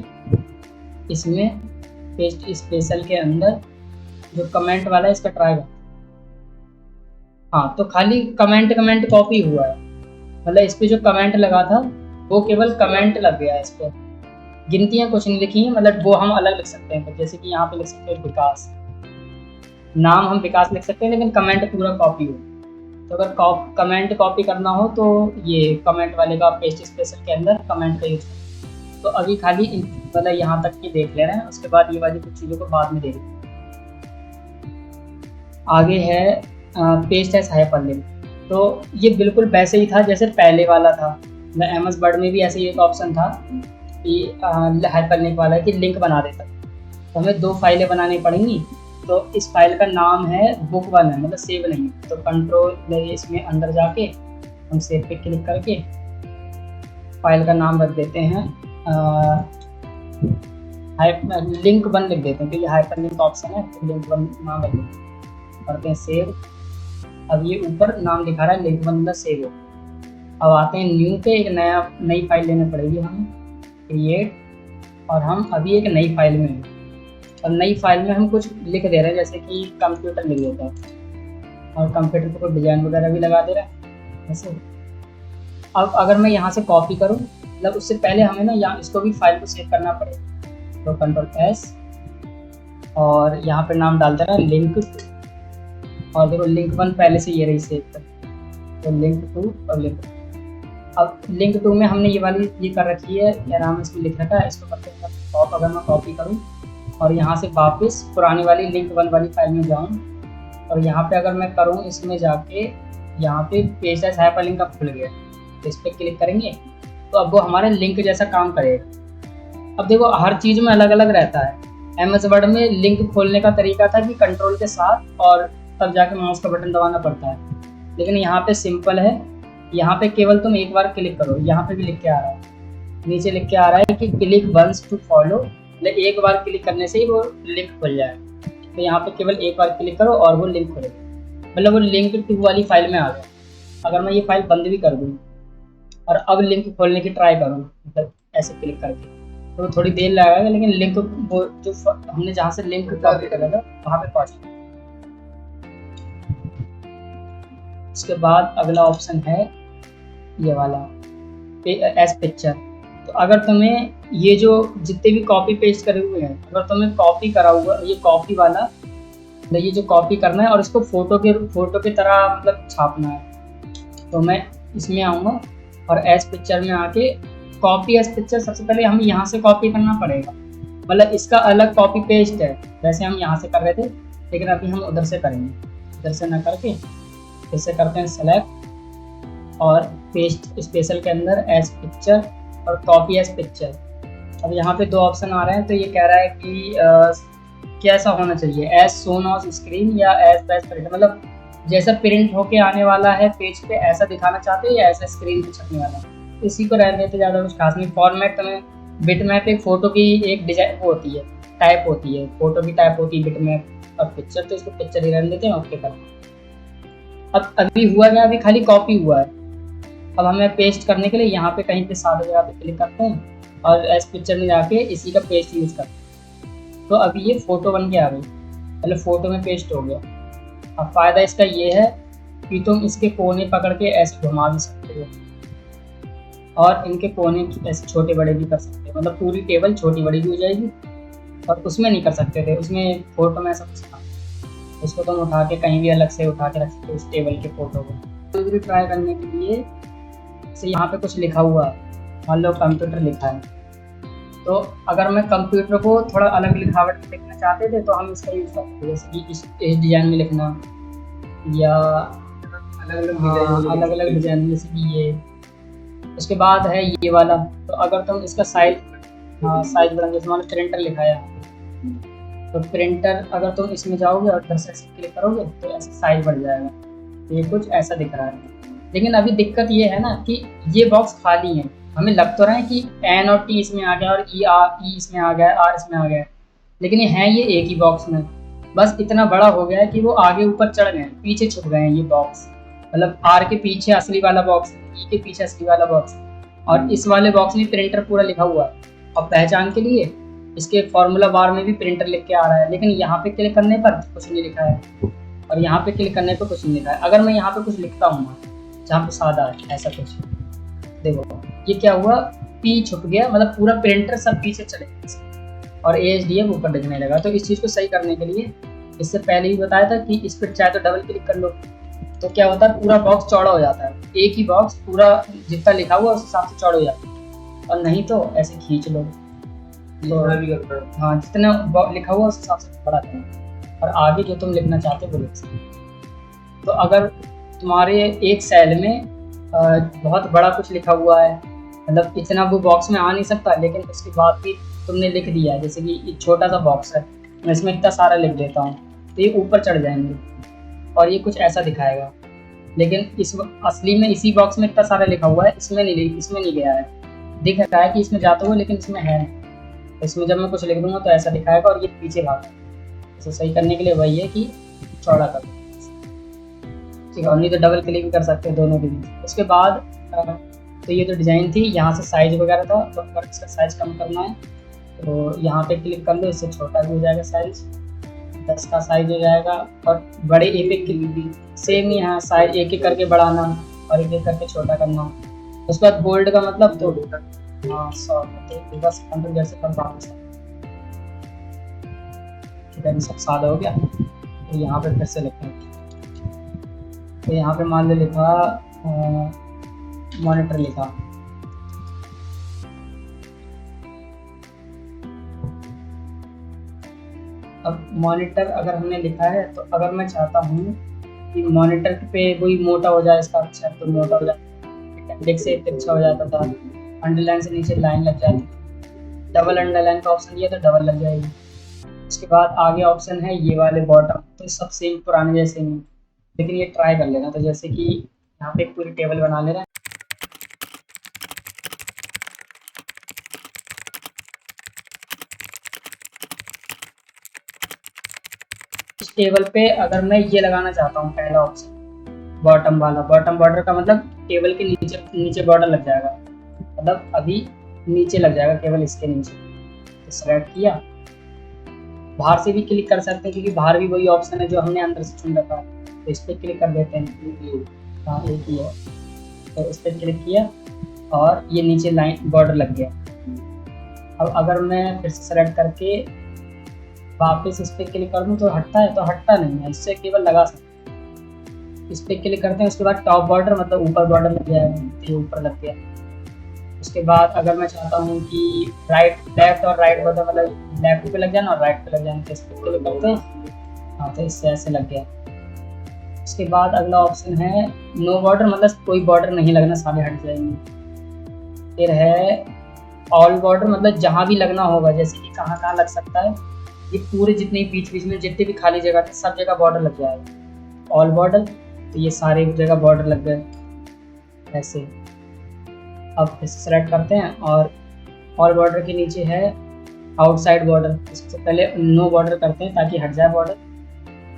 इसमें पेस्ट स्पेशल के अंदर जो कमेंट वाला है इसका ट्राई कर। हाँ तो खाली कमेंट कॉपी हुआ है, मतलब इस पे जो कमेंट लगा था वो केवल कमेंट लग गया है, इस पर गिनतियाँ कुछ नहीं लिखी हैं, मतलब वो हम अलग लिख सकते हैं। जैसे कि यहाँ पे लिख सकते हैं विकास, नाम हम विकास लिख सकते हैं, लेकिन कमेंट पूरा कॉपी हो। तो अगर कमेंट कॉपी करना हो तो ये कमेंट वाले का पेस्ट स्पेशल के अंदर कमेंट का यूज करें। तो अभी खाली मतलब यहाँ तक की देख ले रहे हैं, उसके बाद ये वाली कुछ चीज़ों को बाद में देख लें। आगे है पेस्ट एज हाइपरलिंक। तो ये बिल्कुल वैसे ही था जैसे पहले वाला था, मतलब एमएस वर्ड में भी ऐसे ही एक ऑप्शन था कि हाइपरलिंक वाला कि लिंक बना देता। तो हमें 2 फाइलें बनानी पड़ेंगी। तो इस फाइल का नाम है book1 है, मतलब सेव नहीं है। तो कंट्रोल इसमें अंदर जाके हम सेव पे क्लिक करके फाइल का नाम रख देते हैं link1 लिख देते हैं, क्योंकि हाइपरलिंक ऑप्शन है तो link1 नाम रख देते हैं, करते हैं सेव। अब ये ऊपर नाम दिखा रहा है link1 मतलब सेव हो। अब आते हैं न्यू पे, एक नई फाइल लेनी पड़ेगी हमें, क्रिएट, और हम अभी एक नई फाइल में हैं। और नई फाइल में हम कुछ लिख दे रहे हैं, जैसे कि कंप्यूटर लिख देता है और कंप्यूटर पर कोई डिजाइन वगैरह भी लगा दे रहा है ऐसे। अब अगर मैं यहाँ से कॉपी करूँ, मतलब उससे पहले हमें ना यहाँ इसको भी फाइल को सेव करना पड़ेगा। तो Ctrl+S और यहाँ पर नाम डाल दे रहा है लिंक, और देखो link1 पहले से ये रही सेव कर, तो link2 और link। अब link2 में हमने ये वाली ये कर रखी है, क्या नाम इसमें लिख रखा है, इसको करते हैं कॉपी। अगर मैं कॉपी करूँ और यहाँ से वापस पुरानी वाली link1 वाली फाइल में जाऊँ, और यहाँ पे अगर मैं करूँ इसमें जाके यहाँ पे पेस्ट एज हाइपरलिंक का खुल गया, तो इस पर क्लिक करेंगे तो अब वो हमारे लिंक जैसा काम करेगा। अब देखो हर चीज़ में अलग अलग रहता है। एमएस वर्ड में लिंक खोलने का तरीका था कि कंट्रोल के साथ और तब जाके माउस का बटन दबाना पड़ता है, लेकिन यहाँ पे सिंपल है। यहाँ पे केवल तुम एक बार क्लिक करो, यहाँ पे भी लिख के आ रहा है, नीचे लिख के आ रहा है कि क्लिक वंस टू फॉलो, मतलब एक बार क्लिक करने से ही वो लिंक खुल जाएगा। तो यहाँ पे केवल एक बार क्लिक करो और वो लिंक खुलेगा, मतलब वो link2 वाली फाइल में आ गया। अगर मैं ये फाइल बंद भी कर दूँ और अब लिंक खोलने की ट्राई करूँ, मतलब ऐसे क्लिक करके, तो थोड़ी देर लगेगा, लेकिन लिंक वो जो हमने जहाँ से लिंक कॉपी करा था वहाँ पे पहुँच गया। इसके बाद अगला ऑप्शन है ये वाला एज पिक्चर। तो अगर तुम्हें ये जो जितने भी कॉपी पेस्ट करे हुए हैं, अगर तुम्हें कॉपी करा हुआ ये कॉपी वाला, मतलब ये जो कॉपी करना है और इसको फोटो के तरह मतलब छापना है, तो मैं इसमें आऊँगा और एज पिक्चर में आके कॉपी एज पिक्चर। सबसे पहले हम यहाँ से कॉपी करना पड़ेगा, मतलब इसका अलग कॉपी पेस्ट है। वैसे हम यहाँ से कर रहे थे, लेकिन अभी हम उधर से करेंगे, इधर से ना करके इसे करते हैं सेलेक्ट और पेस्ट स्पेशल के अंदर एज पिक्चर और कॉपी एज पिक्चर। अब यहाँ पे 2 ऑप्शन आ रहे हैं, तो ये कह रहा है कि कैसा होना चाहिए, एज शोन ऑन स्क्रीन या एज बेस्ट प्रिंट, मतलब जैसा प्रिंट होके आने वाला है पेज पे ऐसा दिखाना चाहते हैं या ऐसा स्क्रीन पे छपने वाला है। इसी को रहने देते, ज़्यादा कुछ खास नहीं। फॉर्मेट में बिटमैप एक फ़ोटो की एक डिजाइन वो होती है, टाइप होती है, फोटो की टाइप होती है बिटमैप और पिक्चर, तो इसको पिक्चर ही रहने देते हैं। ओके कर। अब अभी हुआ क्या, अभी खाली कॉपी हुआ है। अब हमें पेस्ट करने के लिए यहाँ पे कहीं पे सादे जगह पे क्लिक करते हैं और एज पिक्चर में जाके इसी का पेस्ट यूज करते हैं। तो अभी ये फोटो बन के आ गई, मतलब फोटो में पेस्ट हो गया। अब फ़ायदा इसका ये है कि तुम इसके कोने पकड़ के ऐसे घुमा भी सकते हो और इनके कोने ऐसे छोटे बड़े भी कर सकते हो, मतलब पूरी टेबल छोटी बड़ी भी हो जाएगी। और उसमें नहीं कर सकते थे, उसमें फोटो में ऐसा कुछ था, उसको तुम उठा के कहीं भी अलग से उठा के रख सकते हो उस टेबल के फोटो को। तो ट्राई करने के लिए जैसे यहाँ पे कुछ लिखा हुआ है, मान लो कंप्यूटर लिखा है, तो अगर मैं कंप्यूटर को थोड़ा अलग लिखावट में लिखना चाहते थे तो हम इसका यूज़ करते थे, जैसे कि इस डिज़ाइन में लिखना या अलग अलग अलग डिजाइन, जैसे कि ये। उसके बाद है ये वाला, तो अगर तुम इसका साइज बढ़ा, जैसे मैंने प्रिंटर लिखा है, तो प्रिंटर अगर तुम इसमें जाओगे और 10 ऐसे क्लिक करोगे तो ऐसे साइज बढ़ जाएगा। तो ये कुछ ऐसा दिख रहा है। लेकिन अभी दिक्कत ये है ना कि ये बॉक्स खाली है। हमें लग तो रहा है कि एन और टी इसमें आ गया और ई इसमें आ गया, आर इसमें आ गया, लेकिन ये एक ही बॉक्स में। बस इतना बड़ा हो गया है कि वो आगे ऊपर चढ़ गए, पीछे छुप गए हैं ये बॉक्स। मतलब आर के पीछे असली वाला बॉक्स, ई के पीछे असली वाला बॉक्स, और इस वाले बॉक्स में प्रिंटर पूरा लिखा हुआ है। और पहचान के लिए इसके फॉर्मूला बार में भी प्रिंटर लिख के आ रहा है, लेकिन यहाँ पे क्लिक करने पर कुछ नहीं लिखा है, और यहाँ पे क्लिक करने पर कुछ नहीं लिखा है। अगर मैं यहाँ पे कुछ लिखता हूँ जहाँ पे सादा है ऐसा कुछ, देखो ये क्या हुआ, पी छुप गया, मतलब पूरा प्रिंटर सब पीछे चले गए और ASDF ऊपर दिखने लगा। तो इस चीज़ को सही करने के लिए, इससे पहले भी बताया था कि इस पर चाहे तो डबल क्लिक कर लो, तो क्या होता है पूरा बॉक्स चौड़ा हो जाता है। एक ही बॉक्स पूरा जितना लिखा हुआ उस हिसाब से चौड़ा हो जाता है, और नहीं तो ऐसे खींच लो तो हाँ जितना लिखा हुआ उस हिसाब से बड़ा करो, और आगे जो तुम लिखना चाहते हो वो लिख सकते। तो अगर तुम्हारे एक सेल में बहुत बड़ा कुछ लिखा हुआ है, मतलब इतना वो बॉक्स में आ नहीं सकता, लेकिन उसके बाद भी तुमने लिख दिया, जैसे कि एक छोटा सा बॉक्स है, मैं इसमें इतना सारा लिख देता हूँ, तो ये ऊपर चढ़ जाएंगे और ये कुछ ऐसा दिखाएगा। लेकिन इस असली में इसी बॉक्स में इतना सारा लिखा हुआ है, इसमें नहीं गया है, दिख रहा है कि इसमें जाता हुआ, लेकिन इसमें है नहीं। इसमें जब मैं कुछ लिख दूंगा तो ऐसा दिखाएगा और ये पीछे भागा। इसे सही करने के लिए वही है कि चौड़ा कर दो, ठीक है, और नहीं तो डबल क्लिक भी कर सकते हैं दोनों के बीच। उसके बाद तो ये तो डिज़ाइन थी, यहाँ से साइज वगैरह था, तो अगर इसका साइज कम करना है तो यहाँ पे क्लिक कर लो, इससे छोटा भी हो जाएगा साइज, 10 का साइज हो जाएगा। और बड़े एक भी सेम ही यहाँ साइज एक एक करके बढ़ाना और एक एक करके छोटा करना। उसके बाद बोल्ड का मतलब तो हाँ 100 बस 100 जैसे कम वापस, ठीक है, सब सादा हो गया। तो यहाँ पे फिर से लिखते हैं, तो यहाँ पे मान लो लिखा मॉनिटर लिखा, अब मॉनिटर अगर हमने लिखा है, तो अगर मैं चाहता हूँ कि मॉनिटर पे कोई मोटा हो जाए इसका अक्षर, तो मोटा हो जाए, इंडेक्स से तिरछा हो जाता था, अंडरलाइन से नीचे लाइन लग जाती, डबल अंडरलाइन का ऑप्शन दिया तो डबल लग जाएगी। उसके बाद आगे ऑप्शन है ये वाले बॉटम, तो सब सेम पुराने जैसे नहीं, लेकिन ये ट्राई कर लेना। तो जैसे कि यहाँ पे एक पूरी टेबल बना ले रहा है, इस टेबल पे अगर मैं ये लगाना चाहता हूँ पहला ऑप्शन बॉटम वाला, बॉटम बॉर्डर का मतलब टेबल के नीचे बॉर्डर लग जाएगा, मतलब अभी नीचे लग जाएगा केवल इसके नीचे। तो सेलेक्ट किया, बाहर से भी क्लिक कर सकते हैं क्योंकि बाहर भी वही ऑप्शन है जो हमने अंदर से चुन रखा है, तो इस पर क्लिक कर देते हैं। हाँ एक ही है, तो इस पर क्लिक किया और ये नीचे लाइन बॉर्डर लग गया। अब अगर मैं फिर से सेलेक्ट करके वापस इस पर क्लिक कर दूँ तो हटता है, तो हटता नहीं है, इससे केवल लगा सकते हैं। इस पर क्लिक करते हैं, उसके बाद टॉप बॉर्डर मतलब ऊपर बॉर्डर लग जाएगा, ये ऊपर लग गया। उसके बाद अगर मैं चाहता हूँ कि लेफ्ट और राइट बॉर्डर मतलब लेफ्ट पे लग जाना और राइट पे लग जाना, तो इस पर क्लिक करते हैं, हाँ तो इससे ऐसे लग गया। उसके बाद अगला ऑप्शन है नो बॉर्डर, मतलब कोई बॉर्डर नहीं लगना, सारे हट जाएंगे। फिर है ऑल बॉर्डर, मतलब जहाँ भी लगना होगा, जैसे कि कहाँ कहाँ लग सकता है, ये पूरे जितने बीच में जितनी भी खाली जगह थी सब जगह बॉर्डर लग जाएगा। ऑल बॉर्डर, तो ये सारे जगह बॉर्डर लग गए ऐसे। अब इसे सेलेक्ट करते हैं और ऑल बॉर्डर के नीचे है आउटसाइड बॉर्डर, इससे पहले नो बॉर्डर करते हैं ताकि हट जाए बॉर्डर,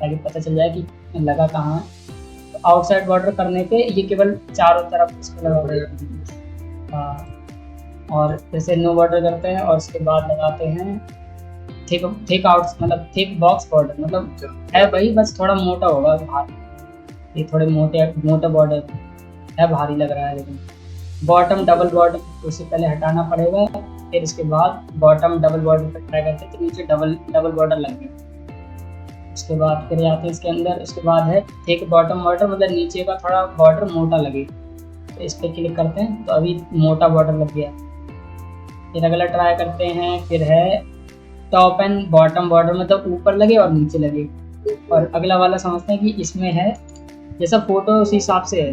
ताकि पता चल जाए कि लगा कहाँ है। तो आउटसाइड बॉर्डर करने पे ये केवल चारों तरफ इसको लगा देगा। हाँ, और जैसे नो बॉर्डर करते हैं और उसके बाद लगाते हैं थिक आउट, मतलब थिक बॉक्स बॉर्डर, मतलब है भाई बस थोड़ा मोटा होगा भारी, ये थोड़े मोटे बॉर्डर है, भारी लग रहा है। लेकिन बॉटम डबल बॉर्डर उससे पहले हटाना पड़ेगा, फिर इसके बाद बॉटम डबल बॉर्डर पर ट्राई करते हैं तो नीचे डबल बॉर्डर लग गया। उसके बाद फिर आते हैं इसके अंदर, उसके बाद है थिक बॉटम बॉर्डर, मतलब नीचे का थोड़ा बॉर्डर मोटा लगे, तो इस पर क्लिक करते हैं तो अभी मोटा बॉर्डर लग गया। फिर अगला ट्राई करते हैं, फिर है टॉप एंड बॉटम बॉर्डर, मतलब ऊपर लगे और नीचे लगे। और अगला वाला समझते हैं कि इसमें है जैसा फोटो उसी हिसाब से है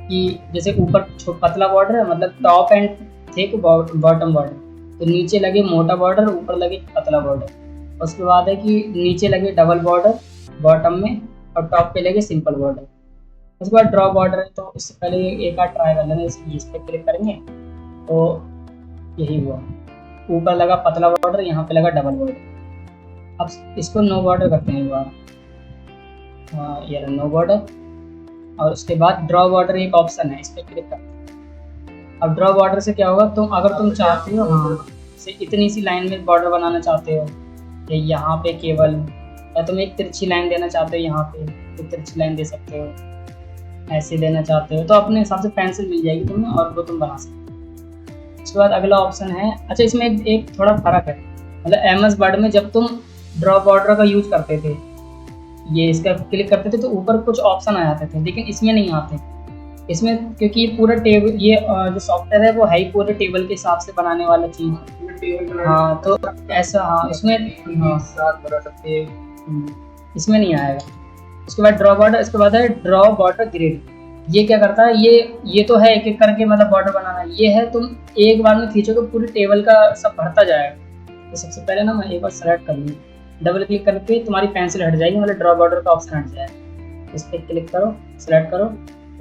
कि जैसे ऊपर पतला बॉर्डर है, मतलब top and thick bottom border, तो नीचे लगे मोटा बॉर्डर, ऊपर लगे पतला बॉर्डर। उसके बाद है कि नीचे लगे डबल बॉर्डर बॉटम में, और टॉप पे लगे सिंपल बॉर्डर। उसके बाद ड्रॉ बॉर्डर है, तो इससे पहले एक आध ट्राई कर लेना। इस पर क्लिक करेंगे तो यही हुआ, ऊपर लगा पतला बॉर्डर, यहाँ पे लगा डबल बॉर्डर। अब इसको नो बॉर्डर करते हैं एक बार, ये नो बॉर्डर। और उसके बाद ड्रॉ बॉर्डर एक ऑप्शन है, इस पर क्लिक करते हैं। अब ड्रॉ बॉर्डर से क्या होगा, तुम अगर तुम चाहते हो हाँ से इतनी सी लाइन में बॉर्डर बनाना चाहते हो, या यहाँ पे केवल, या तुम एक तिरछी लाइन देना चाहते हो यहाँ पे, तो तिरछी लाइन दे सकते हो, ऐसे देना चाहते हो तो अपने हिसाब से पेंसिल मिल जाएगी तुम्हें, और वो तुम बना सकते हो। उसके बाद अगला ऑप्शन है, अच्छा इसमें एक थोड़ा फर्क है, मतलब MS वर्ड में जब तुम ड्रॉ बॉर्डर का यूज करते थे, ये इसका क्लिक करते थे तो ऊपर कुछ ऑप्शन आ जाते थे, लेकिन इसमें नहीं आते। इसमें क्योंकि ये पूरा टेबल, ये जो सॉफ्टवेयर है वो है ही पूरे टेबल के हिसाब से बनाने वाला चीज़। हाँ तो ऐसा, हाँ इसमें साथ बना सकते हैं, इसमें नहीं आएगा। उसके बाद ड्रॉ बॉर्डर, इसके बाद है ड्रॉ बॉर्डर ग्रिड। ये क्या करता है, ये तो है एक एक करके मतलब बॉर्डर बनाना, ये है तुम एक बार में खींचोगे पूरे टेबल का सब भरता जाएगा। तो सबसे पहले ना मैं एक बार सेलेक्ट कर लूँ, डबल क्लिक करके तुम्हारी पेंसिल हट जाएगी, मतलब ड्रॉ बॉर्डर का ऑप्शन हट जाएगा। इस पर क्लिक करो, सेलेक्ट करो,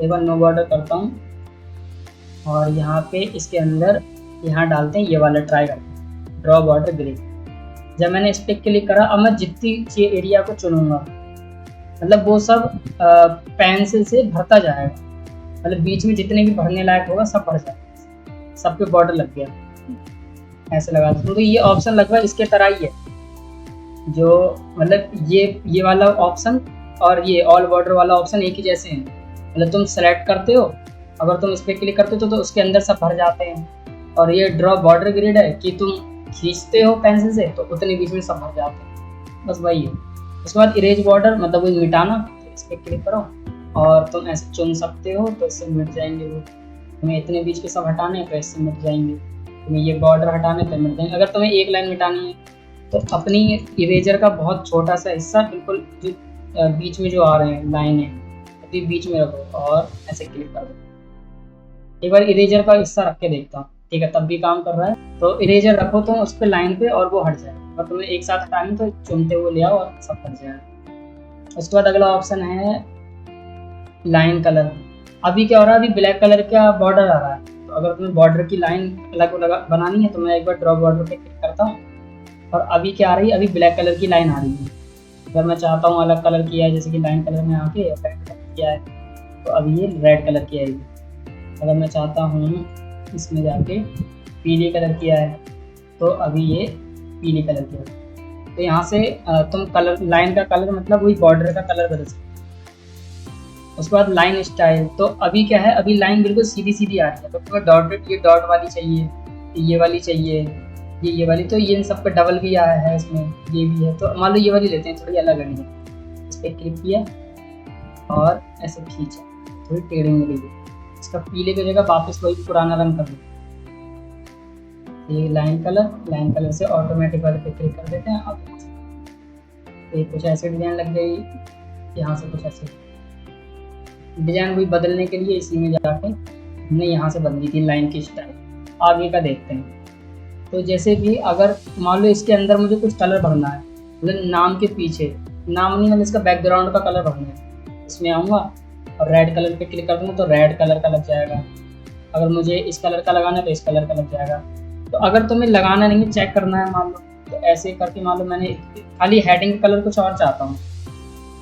एक बार नो बॉर्डर करता हूँ, और यहाँ पे इसके अंदर यहाँ डालते हैं, ये वाला ट्राई करते हैं, ड्रॉ बॉर्डर ग्रिड। जब मैंने इस पर क्लिक करा, अब मैं जितनी एरिया को चुनूंगा, मतलब वो सब पेंसिल से भरता जाएगा, मतलब बीच में जितने भी भरने लायक होगा सब भर जाएगा, सब पे बॉर्डर लग गया। ऐसे लगा दूँ तो ये ऑप्शन लगभग इसके तरह ही है, जो मतलब ये वाला ऑप्शन और ये ऑल बॉर्डर वाला ऑप्शन एक ही जैसे हैं। मतलब तुम सेलेक्ट करते हो, अगर तुम इस पर क्लिक करते हो तो उसके अंदर सब भर जाते हैं। और ये ड्रॉ बॉर्डर ग्रिड है कि तुम खींचते हो पेंसिल से तो उतने बीच में सब भर जाते हैं, बस वही है। उसके बाद इरेज बॉर्डर, मतलब वही मिटाना, तो इस पर क्लिक करो और तुम ऐसे चुन सकते हो, तो इससे मिट जाएंगे वो। तुम्हें इतने बीच के सब हटाने हैं तो इससे मिट जाएंगे, तुम्हें ये बॉर्डर हटाने तो मिट जाएंगे। अगर तुम्हें एक लाइन मिटानी है तो अपनी इरेजर का बहुत छोटा सा हिस्सा बिल्कुल जो बीच में जो आ रहे हैं लाइन है, अभी बीच में रखो और ऐसे क्लिक कर दो। एक बार इरेजर का हिस्सा रख के देखता हूँ, ठीक है तब भी काम कर रहा है। तो इरेजर रखो तुम उस पर लाइन पे और वो हट जाए, अगर तुम्हें एक साथ हटानी तो चुनते हुए ले आओ और सब हट जाए। उसके बाद अगला ऑप्शन है लाइन कलर। अभी क्या हो रहा है, अभी ब्लैक कलर का बॉर्डर आ रहा है, तो अगर तुम्हें बॉर्डर की लाइन अलग बनानी है तो मैं एक बार ड्रॉ बॉर्डर पे क्लिक करता हूँ, और अभी क्या आ रही है, अभी ब्लैक कलर की लाइन आ रही है। अगर मैं चाहता हूँ अलग कलर किया है, जैसे कि लाइन कलर में आके रेड कलर किया है, तो अभी ये रेड कलर की आएगी। अगर मैं चाहता हूँ इसमें जाके पीले कलर किया है, तो अभी ये पीले कलर की है। तो यहाँ से तुम कलर, लाइन का कलर मतलब वही बॉर्डर का कलर बदल सकते हो। उसके बाद लाइन स्टाइल, तो अभी क्या है, अभी लाइन बिल्कुल सीधी सीधी आ रही है, तो तुम्हें डॉटेड, ये डॉट वाली चाहिए, ये वाली चाहिए, ये वाली, तो ये इन सब पे डबल भी आया है, इसमें ये भी है, तो मान लो ये वाली लेते हैं, थोड़ी अलग है। इस पर क्लिक किया और ऐसे खींचा, थोड़ी टेढ़ी मिली, इसका पीले की जगह वापस वही पुराना रंग कर दो। ये लाइन कलर से ऑटोमेटिक वाले पे क्लिक कर देते हैं। अब ये कुछ ऐसे डिजाइन लग गई, यहाँ से कुछ ऐसे डिजाइन भी बदलने के लिए इसी में जाके हमने यहाँ से बदली थी लाइन की स्टाइल। आगे का देखते हैं। तो जैसे कि अगर मान लो इसके अंदर मुझे कुछ कलर भरना है, मतलब नाम के पीछे, नाम नहीं मतलब इसका बैकग्राउंड का कलर भरना है, इसमें आऊँगा और रेड कलर पे क्लिक कर दूँगा तो रेड कलर का लग जाएगा। अगर मुझे इस कलर का लगाना है तो इस कलर का लग जाएगा। तो अगर तुम्हें लगाना नहीं है, चेक करना है मान लो, तो ऐसे करके मान लो मैंने खाली हेडिंग कलर कुछ और चाहता हूँ,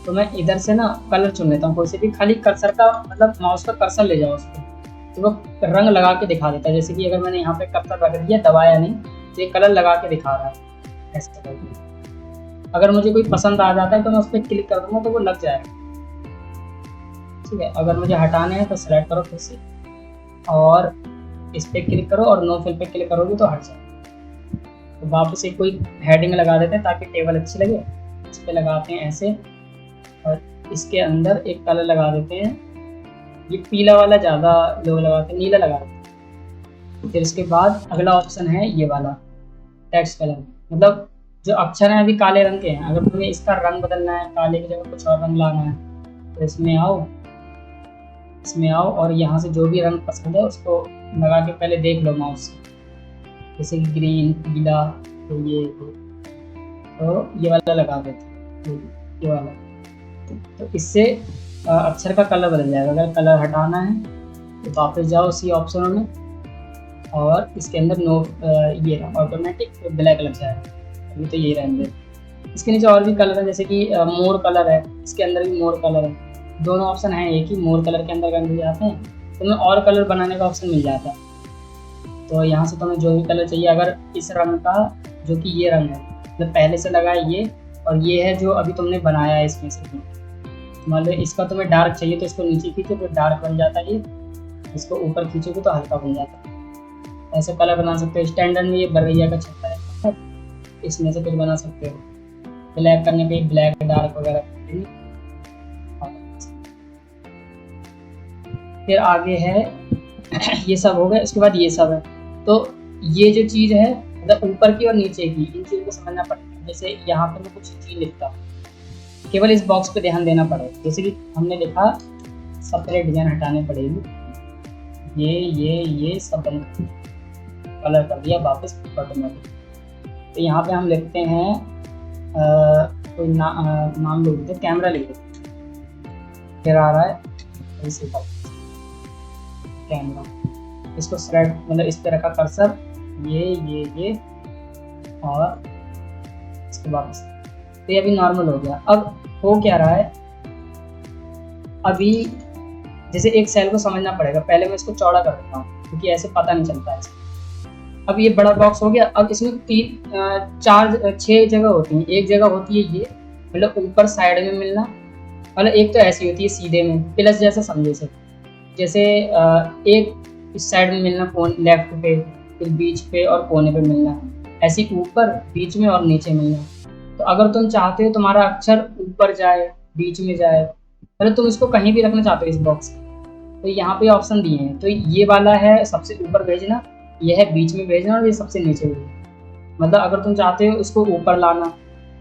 तो मैं इधर से ना कलर चुन लेता हूँ कोई से भी, खाली कर्सर का मतलब माउस का कर्सर ले जाओ उस पर, तो वो रंग लगा के दिखा देता है। जैसे कि अगर मैंने यहाँ पे कर्सर रख दिया, दबाया नहीं, तो ये कलर लगा के दिखा रहा है ऐसे करके। अगर मुझे कोई पसंद आ जाता है तो मैं उस पर क्लिक कर दूंगा तो वो लग जाएगा, ठीक है। अगर मुझे हटाने हैं तो सेलेक्ट करो फिर से और इस पर क्लिक करो और नो फिल पे क्लिक करोगे तो हट जाएगा। तो वापस एक कोई हेडिंग लगा देते हैं ताकि टेबल अच्छी लगे, इस पर लगाते हैं ऐसे, और इसके अंदर एक कलर लगा देते हैं, ये पीला वाला ज़्यादा लोग लगाते हैं, नीला लगा देते हैं। फिर इसके बाद अगला ऑप्शन है ये वाला टेक्स्ट कलर, मतलब जो अक्षर हैं अभी काले रंग के हैं, अगर तुम्हें इसका रंग बदलना है, काले की जगह कुछ और रंग लाना है, तो इसमें आओ इसमें आओ और यहाँ से जो भी रंग पसंद है उसको लगा के पहले देख लो माउस से, जैसे कि ग्रीन, पीला, तो ये वाला लगा देते, ये वाला। तो इससे अक्षर का कलर बदल जाएगा। अगर कलर हटाना है तो वापस जाओ उसी ऑप्शनों में और इसके अंदर ये ऑटोमेटिक ब्लैक लग जाएगा। अभी तो ये रहने दे। इसके नीचे और भी कलर है, जैसे कि मोर कलर है, इसके अंदर भी मोर कलर है। दोनों ऑप्शन हैं एक ही, मोर कलर के अंदर करके जाते हैं तो तुम्हें और कलर बनाने का ऑप्शन मिल जाता है। तो यहाँ से तुम्हें जो भी कलर चाहिए, अगर इस रंग का, जो कि ये रंग है मतलब पहले से लगा है ये, और ये है जो अभी तुमने बनाया है इसमें से, मतलब इसका तुम्हें डार्क चाहिए तो इसको नीचे खींचो तो डार्क बन जाता है, ये इसको ऊपर खींचोगे तो हल्का बन जाता है। ऐसे कलर बना सकते हो। स्टैंडर्ड में ये बरैया का छत्ता है, इसमें से कुछ बना सकते हो। ब्लैक करने पे ब्लैक डार्क वगैरह। फिर आगे है ये सब हो गया। इसके बाद ये सब है। तो ये जो चीज़ है मतलब ऊपर की और नीचे की, इन चीज़ों को समझना पड़ेगा। जैसे यहाँ पे मैं कुछ चीज़ लिखता हूँ, केवल इस बॉक्स पे ध्यान देना पड़ेगा। जैसे कि हमने लिखा सेपरेट डिजाइन हटाने पड़ेगी, ये सब कलर कर दिया वापस ऑटोमेटिक। तो यहाँ पे हम लिखते हैं कोई नाम लिख देते, कैमरा लिख देते। फिर आ रहा है इसी कैमरा, इसको सेलेक्ट मतलब इस पे रखा कर्सर, ये और इसके वापस। तो ये अभी नॉर्मल हो गया। अब हो क्या रहा है, अभी जैसे एक सेल को समझना पड़ेगा। पहले मैं इसको चौड़ा कर देता हूँ क्योंकि ऐसे पता नहीं चलता है। अब ये बड़ा बॉक्स हो गया। अब इसमें 6 जगह होती हैं। एक जगह होती है ये, मतलब ऊपर साइड में मिलना, मतलब एक तो ऐसी होती है सीधे में प्लस जैसा समझे से, जैसे एक इस साइड में मिलना लेफ्ट पे, फिर बीच पे और कोने पे मिलना, ऐसे ऊपर बीच में और नीचे मिलना। तो अगर तुम चाहते हो तुम्हारा अक्षर ऊपर जाए, बीच में जाए, मतलब तुम इसको कहीं भी रखना चाहते हो इस बॉक्स में, तो यहाँ पे ऑप्शन दिए हैं। तो ये वाला है सबसे ऊपर भेजना, यह है बीच में भेजना और ये सबसे नीचे भेजना। मतलब अगर तुम चाहते हो इसको ऊपर लाना,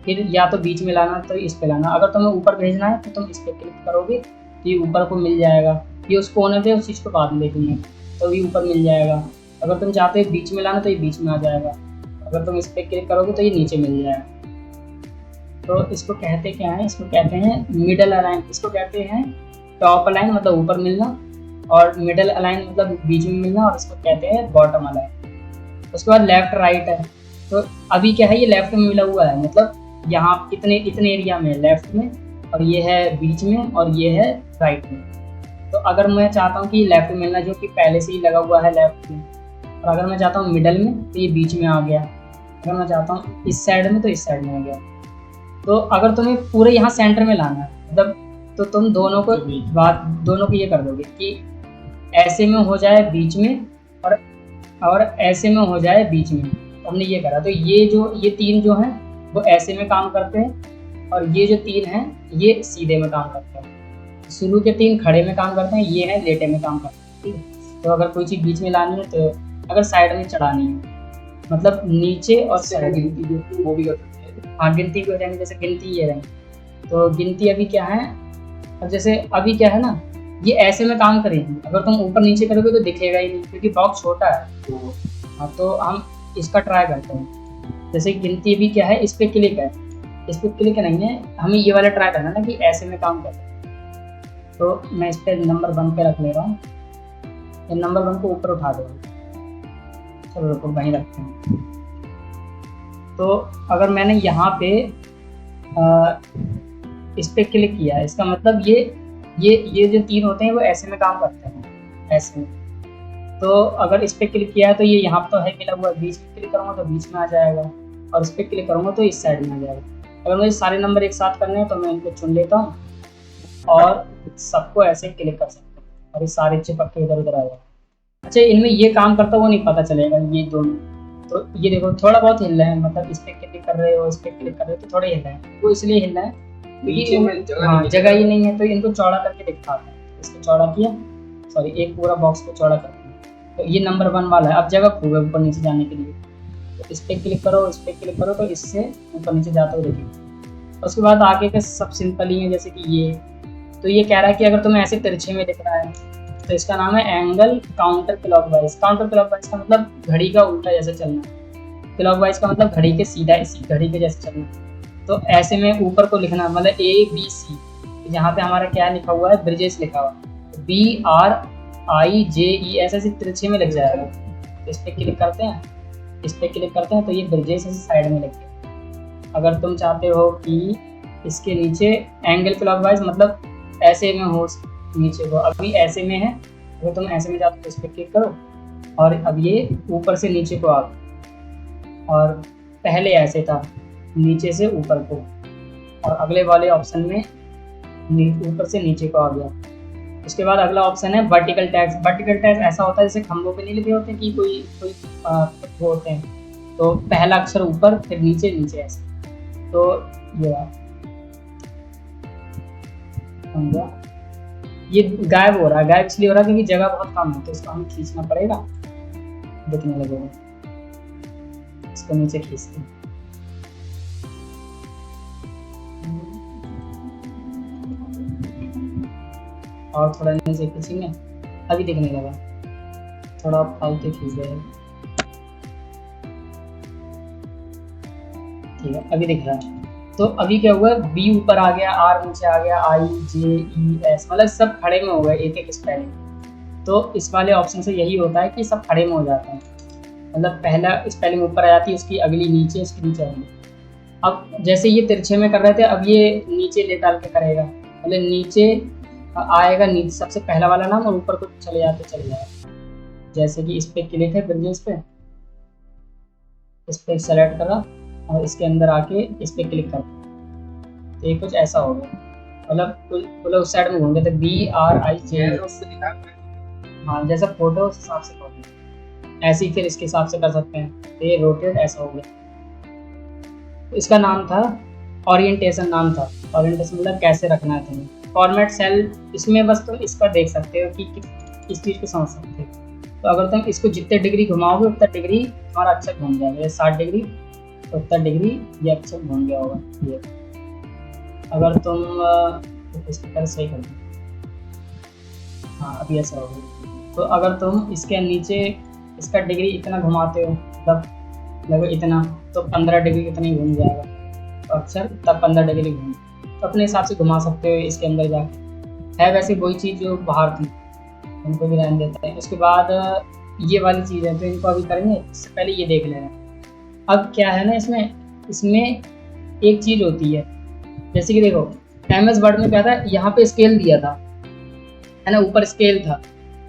फिर या तो बीच में लाना तो इस पे लाना। अगर तुम्हें ऊपर भेजना है तो तुम इस पे क्लिक करोगे तो ये ऊपर को मिल जाएगा। ये उस कोने पे उस चीज़ को बाद में देखेंगे तो ये ऊपर मिल जाएगा। अगर तुम चाहते हो बीच में लाना तो ये बीच में आ जाएगा। अगर तुम इस पर क्लिक करोगे तो ये नीचे मिल जाएगा। तो इसको कहते क्या है, इसको कहते हैं मिडल अलाइन। इसको कहते हैं टॉप अलाइन मतलब ऊपर मिलना, और मिडल अलाइन मतलब बीच में मिलना, और इसको कहते हैं बॉटम अलाइन। उसके बाद लेफ्ट राइट है। तो अभी क्या है, ये लेफ्ट में मिला हुआ है, मतलब यहाँ इतने एरिया में लेफ्ट में, और ये है बीच में और ये है राइट में। तो अगर मैं चाहता हूँ कि लेफ्ट में मिलना, जो कि पहले से ही लगा हुआ है लेफ्ट में, और अगर मैं चाहता हूँ मिडल में तो ये बीच में आ गया। अगर मैं चाहता हूँ इस साइड में तो इस साइड में आ गया। तो अगर तुम्हें पूरे यहाँ सेंटर में लाना है मतलब, तो तुम दोनों को ये कर दोगे कि ऐसे में हो जाए बीच में और ऐसे में हो जाए बीच में। तो हमने ये करा। तो ये 3 जो हैं वो ऐसे में काम करते हैं, और ये जो 3 हैं ये सीधे में काम करते हैं। शुरू के 3 खड़े में काम करते हैं, ये है लेटे में काम करते हैं। ठीक है। तो अगर कोई चीज़ बीच में लानी है, तो अगर साइड में चढ़ानी है मतलब नीचे और गिनती वो भी कर सकते हैं। हाँ, गिनती भी हो जाएंगे। जैसे गिनती ये रहेंगे, तो गिनती अभी क्या है, अब जैसे अभी क्या है ना, ये ऐसे में काम करेगी। अगर तुम ऊपर नीचे करोगे तो दिखेगा ही नहीं क्योंकि बॉक्स छोटा है। हाँ, तो हम इसका ट्राई करते हैं। जैसे गिनती भी क्या है, इस पर क्लिक है, इस पर क्लिक नहीं है, हमें ये वाला ट्राई करना ना कि ऐसे में काम करे। तो मैं इस पर नंबर 1 पे रख ले रहा हूँ। ये नंबर 1 को ऊपर उठा दो। चलो रुको, वहीं रखते हैं। तो अगर मैंने यहाँ पे इस पर क्लिक किया, इसका मतलब ये जो 3 होते हैं वो ऐसे में काम करते हैं, ऐसे में। तो अगर इस पर क्लिक किया है तो ये यहाँ तो है मिला हुआ, बीच में क्लिक करूँगा तो बीच में आ जाएगा, और इस पर क्लिक करूँगा तो इस साइड में आ जाएगा। अगर मुझे सारे नंबर एक साथ करने हैं तो मैं इनको चुन लेता हूँ और सबको ऐसे क्लिक कर सकता हूँ, और ये सारे चिपक के इधर उधर आ जाएगा। अच्छा, इनमें ये काम करता वो नहीं पता चलेगा ये दोनों। तो ये देखो थोड़ा बहुत हिल रहा है, मतलब इस पर क्लिक कर रहे हो, इस पर क्लिक कर रहे हो तो थोड़े हिल रहे हैं। वो इसलिए हिल रहा है क्योंकि जगह ही नहीं है। तो इनको चौड़ा करके दिखाते हैं। इसको चौड़ा किया, सॉरी एक पूरा बॉक्स को चौड़ा करते हैं। तो ये नंबर 1 वाला है। अब जगह खूब है ऊपर नीचे जाने के लिए, तो इस पर क्लिक करो, इस पर क्लिक करो, तो इससे ऊपर नीचे जाते हुए देखिए। उसके बाद आगे के सब सिंपल ही है, जैसे कि तो ये कह रहा है कि अगर तुम्हें ऐसे तिरछे में दिख रहा है तो इसका नाम है angle counter clockwise. Counter clockwise का मतलब घड़ी का उल्टा जैसे चलना, क्लॉकवाइज का मतलब घड़ी के सीधा घड़ी के जैसे चलना। तो ऐसे में ऊपर को लिखना मतलब ABC, यहाँ पे हमारा क्या लिखा हुआ है, ब्रिजेस लिखा हुआ है, BRIJE ऐसे तिरछे में लग जाएगा। तो इस पर क्लिक करते हैं, इस पर क्लिक करते हैं तो ये ब्रिजेस ऐसे साइड में लग गया। अगर तुम चाहते हो कि इसके नीचे एंगल क्लॉकवाइज मतलब ऐसे में हो नीचे को, अभी ऐसे में है, अगर तुम ऐसे में जाते हो तो इस पर क्लिक करो और अब ये ऊपर से नीचे को आ गया, और पहले ऐसे था नीचे से ऊपर को, और अगले वाले ऑप्शन में ऊपर से नीचे को आ गया। उसके बाद अगला ऑप्शन है वर्टिकल टैग्स। वर्टिकल टैग्स ऐसा होता है जैसे खंभों पे नहीं लिखे होते कि कोई वो होते हैं, तो पहला अक्षर ऊपर फिर नीचे, नीचे ऐसे। तो ये गायब हो रहा है, गायब इसलिए हो रहा है क्योंकि जगह बहुत कम है, तो इसको हमें खींचना पड़ेगा, दिखने लगेगा। इसको नीचे खींचते हैं, और थोड़ा नीचे खींचेंगे, अभी दिखने लगा, थोड़ा फालतू खींच गया, ठीक है अभी दिख रहा है। तो अभी क्या हुआ, B ऊपर आ गया, R नीचे आ गया, IJES मतलब सब खड़े में हो गए एक एक स्पेलिंग। तो इस वाले ऑप्शन से यही होता है कि सब खड़े में हो जाते हैं, मतलब पहला स्पेलिंग ऊपर आ जाती है, उसकी अगली नीचे, उसकी नीचे अगली। अब जैसे ये तिरछे में कर रहे थे, अब ये नीचे ले डाल के करेगा, मतलब नीचे आएगा, नीचे सबसे पहला वाला नाम और ऊपर को चले जाएगा। जैसे कि इस पे क्लिक है ब्रिजेस पे, इस पे सेलेक्ट करा और इसके अंदर आके इस पे क्लिक कर, तो ये कुछ ऐसा हो गया, मतलब उस साइड में घूम गए थे BRIJE। हाँ जैसा फोटो उस हिसाब से फोटो, ऐसे ही फिर इसके हिसाब से कर सकते हैं। तो ये रोटेट ऐसा हो गया। तो इसका नाम था ओरिएंटेशन, नाम था ओरिएंटेशन मतलब कैसे रखना है तुम्हें। फॉर्मेट सेल, इसमें बस तुम इसका देख सकते हो कि इस चीज़ को समझ सकते हो। तो अगर तुम इसको जितने डिग्री घुमाओगे उतना डिग्री तुम्हारा अक्षर घूम जाएगा, 60 डिग्री तो उतना डिग्री ये अक्षर घूम गया होगा। ये अगर तुम इसकी तरह सही कर दो, हाँ अभी ऐसा होगा। तो अगर तुम इसके नीचे इसका डिग्री इतना घुमाते हो, लगभग इतना, तो 15 डिग्री कितना ही घूम जाएगा, तो अक्षर तब 15 डिग्री घूम, तो अपने हिसाब से घुमा सकते हो इसके अंदर जाके। है वैसे वही चीज़ जो बाहर थी, इनको भी रहने देते हैं। उसके बाद ये वाली चीज़ है, तो इनको अभी करेंगे, इससे पहले ये देख लेना। अब क्या है ना, इसमें एक चीज़ होती है, जैसे कि देखो MS वर्ड में क्या था, यहाँ पे स्केल दिया था, है ना, ऊपर स्केल था,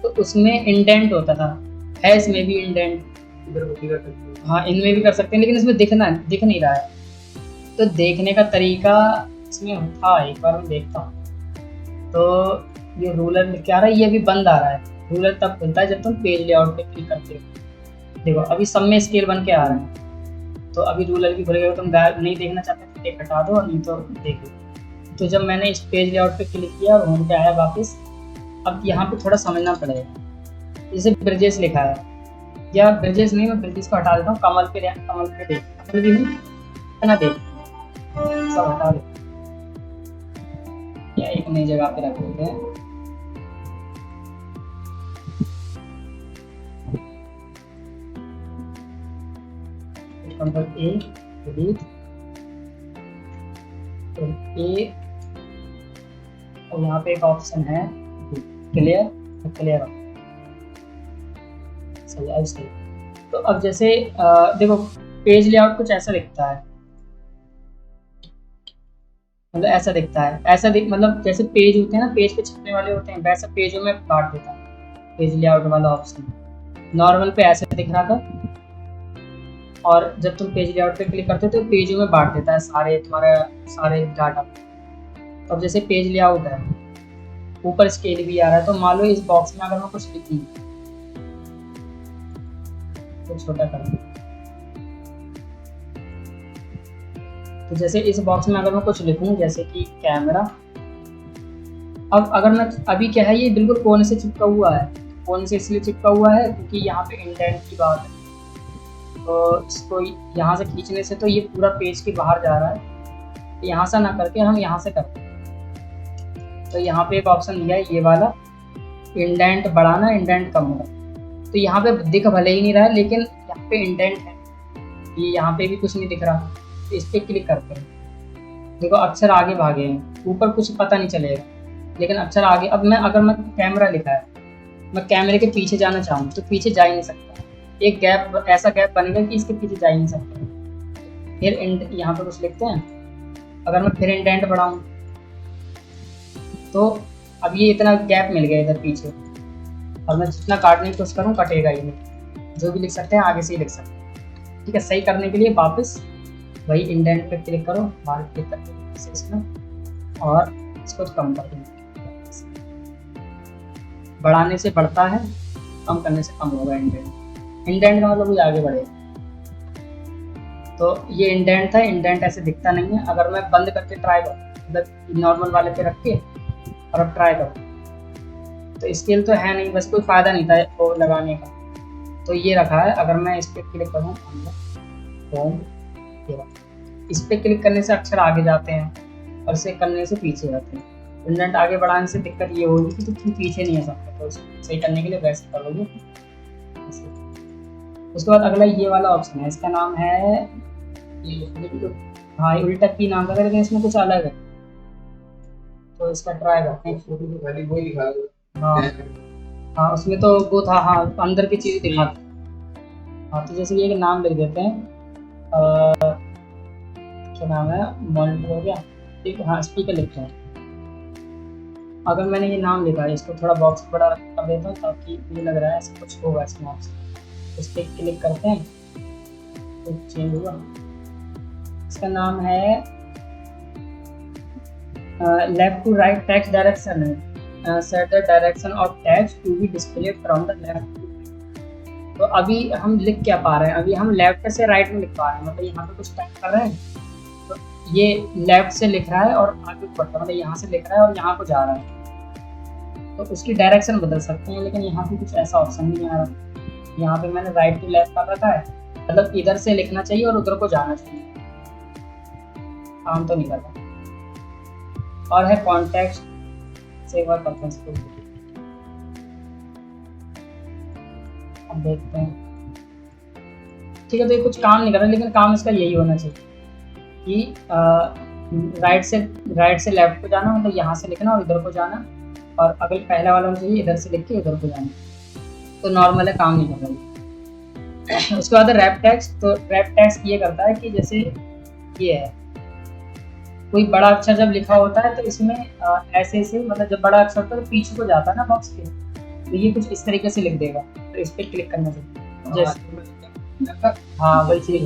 तो उसमें इंडेंट होता था, है इसमें भी इंडेंट, इधर भी कर सकते हैं, हाँ इनमें भी कर सकते हैं, लेकिन इसमें दिख नहीं रहा है। तो देखने का तरीका इसमें था, एक बार मैं देखता हूँ। तो ये रूलर क्या रहा है, ये अभी बंद आ रहा है। रूलर तब खुलता है जब तुम पेज लेआउट पे क्लिक करते हो। देखो अभी सब में स्केल बन के आ रहे हैं, तो अभी रूलर भी खुल गया। तुम नहीं देखना चाहते तो टेक हटा दो, और नहीं तो देखो। तो जब मैंने इस पेज लेआउट पे क्लिक किया और होम पे आया वापस, अब यहाँ पे थोड़ा समझना पड़ेगा। जैसे ब्रिजेस लिखा है, या ब्रिजेस नहीं, मैं ब्रिजेस को हटा देता हूँ, कमल पे देख, कमल भी नहीं ना, देख सब हटा दे, या एक नई जगह पे रख देते हैं। कंट्रोल A डिलीट, तो A, और यहाँ पे एक ऑप्शन है क्लियर, तो क्लियर सही। तो अब जैसे देखो पेज लेआउट कुछ ऐसा दिखता है, मतलब ऐसा दिखता है, मतलब जैसे पेज होते हैं ना, पेज पे छपने वाले होते हैं, वैसा पेजों में बांट देता है पेज लेआउट वाला ऑप्शन। नॉर्मल पे ऐसे दिख रहा था, और जब तुम पेज लेआउट पे क्लिक करते हो तो पेजों में बांट देता है तुम्हारा सारे डाटा। तो अब जैसे पेज लेआउट है, ऊपर स्केल भी आ रहा है, तो मान लो इस बॉक्स में अगर मैं कुछ लिखूं, तो छोटा कर दूं, तो जैसे इस बॉक्स में अगर मैं कुछ लिखूं जैसे कि कैमरा, अब अगर मैं अभी क्या है, ये बिल्कुल कोने से चिपका हुआ है। कोने से इसलिए चिपका हुआ है क्योंकि यहाँ पे इंडेंट की बात है, तो इसको यहाँ से खींचने से तो ये पूरा पेज के बाहर जा रहा है। यहाँ से ना करके हम यहाँ से करते हैं, तो यहाँ पे एक ऑप्शन दिया है ये वाला, इंडेंट बढ़ाना, इंडेंट कम होना। तो यहाँ पे दिख भले ही नहीं रहा है, लेकिन यहाँ पे इंडेंट है, ये यहाँ पे भी कुछ नहीं दिख रहा। तो इस पर क्लिक करते हैं, देखो अक्षर आगे भागे हैं, ऊपर कुछ पता नहीं चलेगा लेकिन अक्षर आगे। अब अगर मैं कैमरा लिखा है, मैं कैमरे के पीछे जाना चाहूँ तो पीछे जा ही नहीं सकता, एक गैप, ऐसा गैप बनेगा कि इसके पीछे जा ही नहीं सकता। फिर यहाँ पे कुछ लिखते हैं, अगर मैं फिर इंडेंट बढ़ाऊँ तो अब ये इतना गैप मिल गया इधर पीछे, और मैं जितना काटने की कोशिश करूँ कटेगा ही नहीं। जो भी लिख सकते हैं आगे से ही लिख सकते हैं। ठीक है, सही करने के लिए वापस वही इंडेंट पे क्लिक करो, बाहर क्लिक करके इसमें, और इसको कम कर दो। बढ़ाने से बढ़ता है, कम करने से कम होगा इंडेंट। इंडेंट का मतलब वो आगे बढ़ेगा। तो ये इंडेंट था, इंडेंट ऐसे दिखता नहीं है। अगर मैं बंद करके ट्राई करूँ, मतलब नॉर्मल वाले पे रख के और अब ट्राई करूँ, तो स्केल तो है नहीं, बस कोई फ़ायदा नहीं था वो लगाने का, तो ये रखा है। अगर मैं इस पर क्लिक करूँ, होम, इस पर क्लिक करने से अक्षर आगे जाते हैं और इसे करने से पीछे जाते हैं। इंडेंट आगे बढ़ाने से दिक्कत ये होगी कि तो तुम पीछे नहीं आ सकते, तो सही करने के लिए वैसे करोगे। उसके बाद अगला ये वाला ऑप्शन है, इसका नाम है हाँ उल्टा की नाम का, लेकिन इसमें कुछ अलग है, तो इसका ट्राई करते हैं। हाँ हाँ, उसमें तो वो था, हाँ अंदर की चीज़ दिखाता। हाँ तो जैसे ये नाम लिख देते हैं, क्या नाम है, मॉनिटर हो गया, ठीक है। हाँ स्पीकर लिखते हैं। अगर मैंने ये नाम लिखा है, इसको थोड़ा बॉक्स बड़ा कर देता हूँ ताकि ये लग रहा है ऐसा कुछ होगा इसमें ऑप्शन। इस पर क्लिक करते हैं तो चेंज हुआ। इसका नाम है left to right text direction है, set the direction of text to be displayed from the left. तो अभी हम लिख क्या पा रहे हैं, अभी हम लेफ्ट से राइट में लिख पा रहे हैं, मतलब यहाँ पे कुछ टाइप कर रहे हैं तो ये लेफ्ट से लिख रहा है और आगे बढ़ रहा है, मतलब यहाँ से लिख रहा है और यहाँ को जा रहा है, तो उसकी डायरेक्शन बदल सकते हैं। लेकिन यहाँ पे कुछ ऐसा ऑप्शन नहीं आ रहा। यहाँ पे मैंने राइट टू लेफ्ट कर रखा है, मतलब इधर से लिखना चाहिए और उधर को जाना चाहिए, काम तो नहीं कर रहा। और है कॉन्टेक्स्ट से, एक बार करते हैं इसको, अब देखते हैं। ठीक है, तो ये कुछ काम नहीं कर रहा, लेकिन काम इसका यही होना चाहिए कि राइट से लेफ्ट को जाना, मतलब यहाँ से लिखना और इधर को जाना, और अगर पहला वाला मुझे इधर से लिख के इधर को जाना, तो नॉर्मल है, काम नहीं कर रहा। उसके बाद रैप टेक्स्ट। तो रैप टेक्स्ट ये करता है कि जैसे ये है, कोई बड़ा अक्षर जब लिखा होता है तो इसमें ऐसे ऐसे, मतलब जब बड़ा अक्षर होता है तो पीछे को जाता है ना बॉक्स के, तो ये कुछ इस तरीके से लिख देगा। तो इस पर क्लिक करना चाहिए, जैसे हाँ वही चीज़,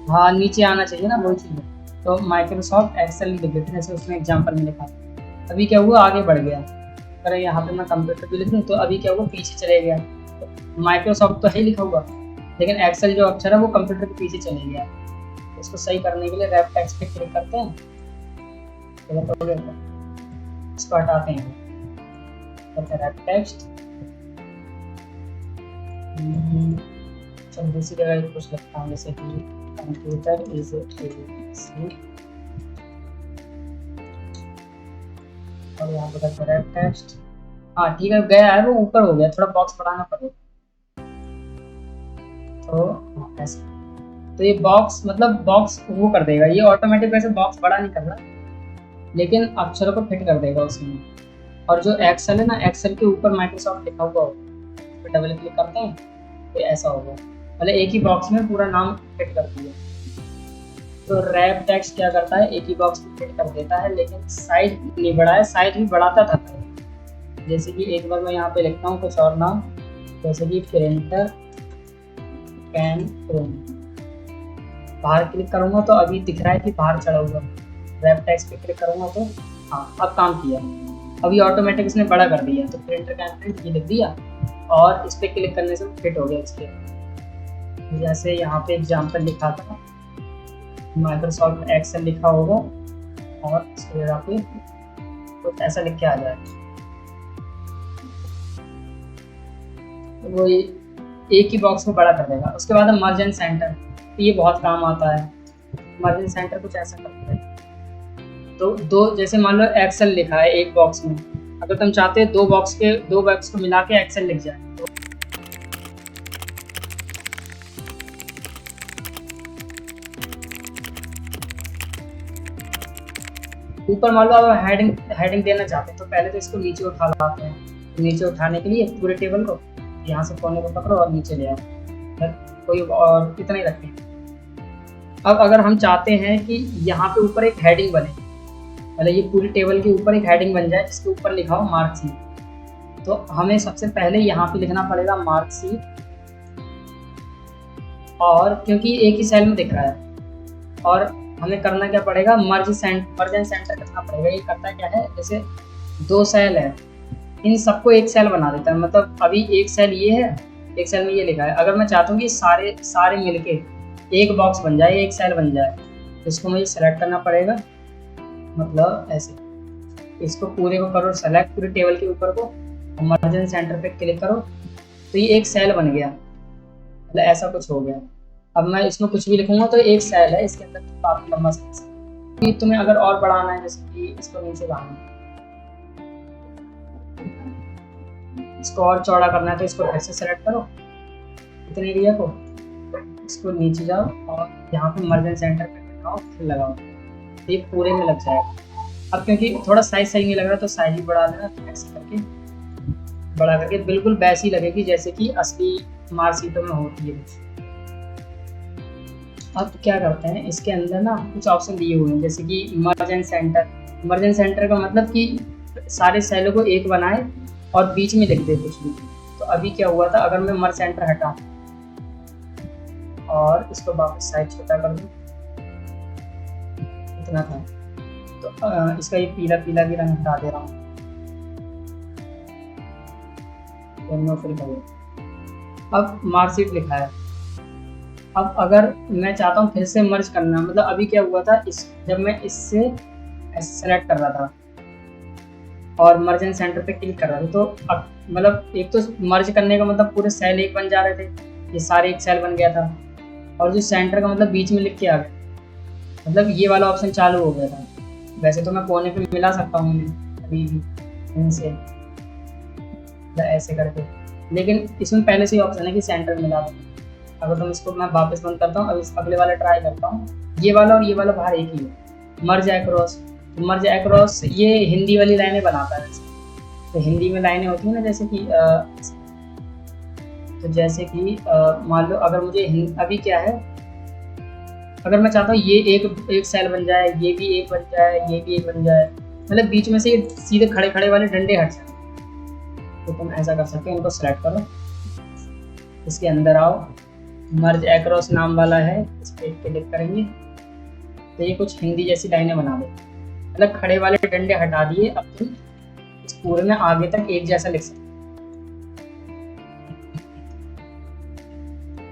हाँ नीचे आना चाहिए ना, वही चीज़। तो माइक्रोसॉफ्ट एक्सेल लिख देते हैं, जैसे उसमें एग्जाम्पल में लिखा। अभी क्या हुआ, आगे बढ़ गया। अगर यहाँ पे मैं कंप्यूटर भी लिख दूँ तो अभी क्या हुआ, पीछे चले गया। तो माइक्रोसॉफ्ट तो है लिखा हुआ, लेकिन एक्सेल जो अक्षर है वो कंप्यूटर के पीछे चले गया। इसको सही करने के लिए रैप टेक्स्ट पे क्लिक करते हैं, इसको हटाते हैं, करते हैं रैप टेक्स्ट। चलो दूसरी जगह कुछ लिखता हूँ, जैसे कि कंप्यूटर इज और यहाँ पर करते हैं रैप टेक्स्ट। हाँ ठीक है, गया है वो, ऊपर हो गया, थोड़ा बॉक्स बढ़ाना पड़ेगा। तो ऐसे, तो ये बॉक्स मतलब बॉक्स वो कर देगा, ये ऑटोमेटिक वैसे बॉक्स बड़ा नहीं कर रहा, लेकिन अक्षरों को फिट कर देगा उसमें। और जो एक्सेल है ना, एक्सेल के ऊपर माइक्रोसॉफ्ट लिखा हुआ होगा, तो डबल क्लिक करते हैं तो ऐसा होगा, मतलब एक ही बॉक्स में पूरा नाम फिट कर दिया। तो रैप टेक्स्ट क्या करता है, एक ही बॉक्स में फिट कर देता है, लेकिन साइज नहीं बढ़ाया, साइज भी बढ़ाता था। जैसे कि एक बार मैं यहाँ पे लिखता हूँ कुछ और नाम, जैसे कि प्रिंटर कैन प्रिंट, बाहर क्लिक करूँगा तो अभी दिख रहा है कि बाहर चढ़ा हुआ। रैप टेक्स्ट पे क्लिक करूँगा तो हाँ अब काम किया, अभी ऑटोमेटिक इसने बड़ा कर दिया। तो प्रिंटर कैन प्रिंट ये लिख दिया और इस पर क्लिक करने से फिट हो गया इसके। जैसे यहाँ पे एग्जाम्पल लिखा था, माइक्रोसॉफ्ट एक्सेल लिखा होगा और इसके जगह पे कुछ ऐसा लिख के आ जाए, वो एक ही बॉक्स में बड़ा कर देगा। उसके बाद मर्ज एंड सेंटर, तो ये बहुत काम आता है। मर्ज एंड सेंटर कुछ ऐसा करता है, तो दो, जैसे मान लो एक्सेल लिखा है एक बॉक्स में, अगर तुम चाहते हो दो बॉक्स को मिला के एक्सेल लिख जाए, तो ऊपर मान लो अब हेडिंग देना चाहते हैं, तो पहले तो इसको नीचे उठा लाते हैं। तो नीचे उठाने के लिए पूरे टेबल को यहाँ से कोने को पकड़ो और नीचे ले आओ, कोई और इतना ही रखें। अब अगर हम चाहते हैं कि यहाँ पे ऊपर एक हेडिंग बने, मतलब ये पूरी टेबल के ऊपर एक हेडिंग बन जाए जिसके ऊपर लिखा हो मार्कशीट, तो हमें सबसे पहले यहाँ पे लिखना पड़ेगा मार्कशीट, और क्योंकि एक ही सेल में दिख रहा है, और हमें करना क्या पड़ेगा, मर्ज एंड सेंटर करना पड़ेगा। ये करता क्या है, जैसे दो सेल है, इन सबको एक सेल बना देता है। मतलब अभी एक सेल ये है, एक सेल में ये लिखा है, अगर मैं चाहता हूँ कि सारे मिलके एक बॉक्स बन जाए, एक सेल बन जाए, तो इसको मुझे सेलेक्ट करना पड़ेगा। मतलब ऐसे इसको पूरे को करो सेलेक्ट, पूरे टेबल के ऊपर को, मर्ज एंड सेंटर पे क्लिक करो, तो ये एक सेल बन गया, मतलब ऐसा कुछ हो गया। अब मैं इसमें कुछ भी लिखूंगा तो एक सेल है, इसके अंदर काफी लंबा सेल है। तुम्हें अगर और बढ़ाना है, जैसे कि इसको नीचे लाना है, इसको और चौड़ा करना है, तो इसको ऐसे सेलेक्ट करो इतने एरिया को, इसको नीचे जाओ और यहाँ पे मर्ज एंड सेंटर पे लगाओ, फिर लगाओ, तो ये पूरे में लग जाएगा। अब क्योंकि थोड़ा साइज सही नहीं लग रहा, तो साइज ही बढ़ा देना, ऐसे करके बड़ा करके बिल्कुल वैसी लगेगी जैसे कि असली मार्कशीटों में होती है। अब क्या करते हैं, इसके अंदर ना कुछ ऑप्शन दिए हुए हैं, जैसे कि मर्ज and centre. Merge and centre का मतलब कि सारे सेलों को एक बनाए और बीच में लिख दे कुछ भी। तो अभी क्या हुआ था, अगर मैं मर्ज सेंटर हटाऊं और इसको वापस साइज छोटा कर दूं, इतना था, तो इसका ये पीला पीला भी रंग हटा दे रहा हूँ। अब मार्कशीट लिखा है। अब अगर मैं चाहता हूँ फिर से मर्ज करना, मतलब अभी क्या हुआ था, जब मैं इससे ऐसे सेलेक्ट कर रहा था और मर्ज एंड सेंटर पे क्लिक कर रहा था, तो अब मतलब एक तो मर्ज करने का मतलब पूरे सेल एक बन जा रहे थे, ये सारे एक सेल बन गया था, और जो सेंटर का मतलब बीच में लिख के आ गया, मतलब ये वाला ऑप्शन चालू हो गया था। वैसे तो मैं कोने पे मिला सकता हूँ अभी भी इनसे ऐसे करके, लेकिन इसमें पहले से ही ऑप्शन है कि सेंटर मिला दो। अगर तुम इसको मैं वापस बंद करता हूँ, अब इस अगले वाला ट्राई करता हूँ, ये वाला और ये वाला बाहर एक ही है, मर्ज अक्रॉस। मर्ज अक्रॉस ये हिंदी वाली लाइनें बनाता है, तो हिंदी में लाइनें होती हैं ना, जैसे कि तो जैसे कि मान लो अगर मुझे अभी क्या है, अगर मैं चाहता हूँ ये एक सेल बन जाए, ये भी एक बन जाए, ये भी एक बन जाए, मतलब बीच में से ये सीधे खड़े खड़े वाले डंडे हट जाए, तो तुम ऐसा कर सकते हो। इनको सेलेक्ट करो, इसके अंदर आओ, मर्ज अक्रॉस नाम वाला है, इस पर क्लिक करेंगे तो ये कुछ हिंदी जैसी लाइनें बना दे, मतलब खड़े वाले डंडे हटा दिए। अब तुम इस पूरे में आगे तक एक जैसा लिख सकते,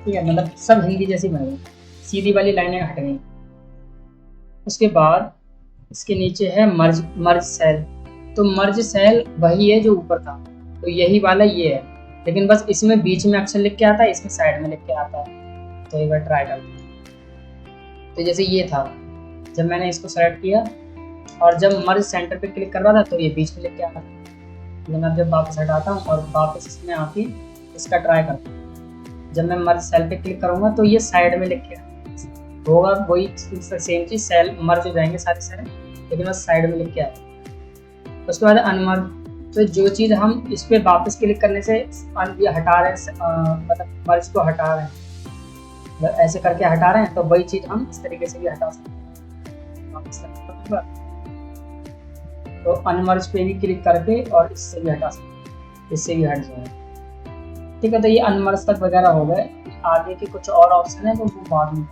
ठीक है, मतलब सब हिंदी जैसी बन गई, सीधी वाली लाइनें हट गई। उसके बाद इसके नीचे है मर्ज सेल। तो मर्ज सेल वही है जो ऊपर था, तो यही वाला ये है, लेकिन बस इसमें बीच में अक्षर लिख के आता है, इसमें साइड में लिख के आता है। तो एक बार ट्राई करते हैं। तो जैसे ये था, जब मैंने इसको सेलेक्ट किया और जब मर्ज सेंटर पे क्लिक कर रहा था तो ये बीच में लिख के आता था, लेकिन अब जब वापस हटाता हूँ और वापस इसमें आके इसका ट्राई करता हूँ, जब मैं मर्ज सेल पे क्लिक करूँगा तो ये साइड में लिख के होगा, वही सेम चीज़, सेल मर्ज हो जाएंगे सारे सेल, लेकिन बस साइड में लिख के आता है। उसके बाद अनमर्ज, तो जो चीज़ हम इस पर वापस क्लिक करने से हटा रहे हैं, मतलब मर्ज को हटा रहे हैं, मतलब ऐसे करके हटा रहे हैं, तो वही चीज़ हम इस तरीके से भी हटा सकते हैं। तो अनमर्ज पे भी क्लिक करके और इससे भी हटा सकते हैं, इससे भी हट जाएगा, ठीक है। तो ये अनमर्ज तक वगैरह हो गए। आगे के कुछ और ऑप्शन है तो वो बाद में